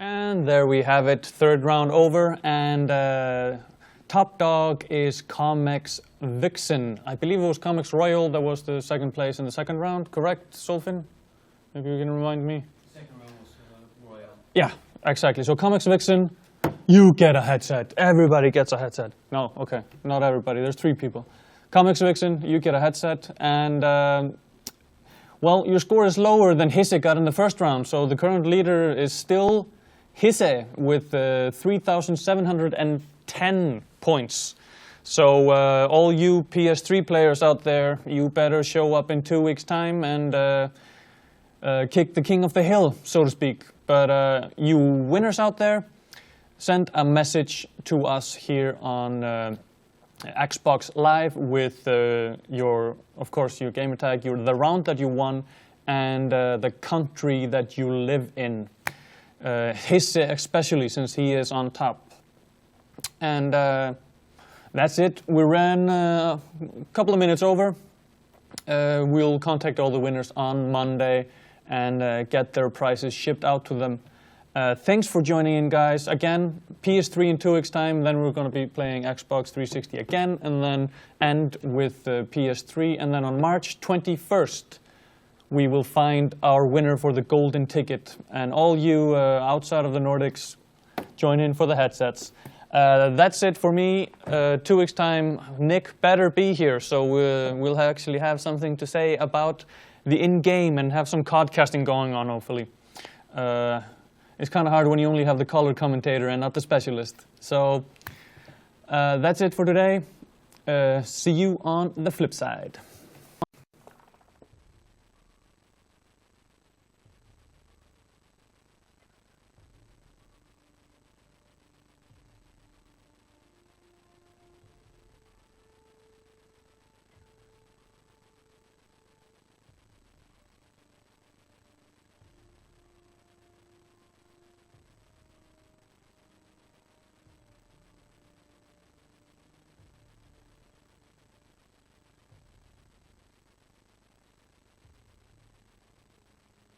And there we have it, third round over, and top dog is Comex Vixen. I believe it was Comex Royal that was the second place in the second round, correct, Solfin? Maybe you can remind me? Second round was Royal. Yeah, exactly. So Comex Vixen, you get a headset. Everybody gets a headset. No, okay, not everybody. There's 3 people. Comex Vixen, you get a headset, and well, your score is lower than Hisse got in the first round. So the current leader is still Hisse with 3,710 points. So all you PS3 players out there, you better show up in 2 weeks' time and kick the king of the hill, so to speak. But you winners out there, send a message to us here on Xbox Live with your gamer tag, the round that you won, and the country that you live in. Hisse especially, since he is on top. And that's it. We ran a couple of minutes over. We'll contact all the winners on Monday and get their prizes shipped out to them. Thanks for joining in, guys. Again, PS3 in 2 weeks' time, then we're going to be playing Xbox 360 again, and then end with PS3. And then on March 21st, we will find our winner for the golden ticket. And all you outside of the Nordics, join in for the headsets. That's it for me. 2 weeks' time, Nick better be here, so we'll actually have something to say about the in-game and have some codcasting going on, hopefully. It's kind of hard when you only have the color commentator and not the specialist. So that's it for today. See you on the flip side.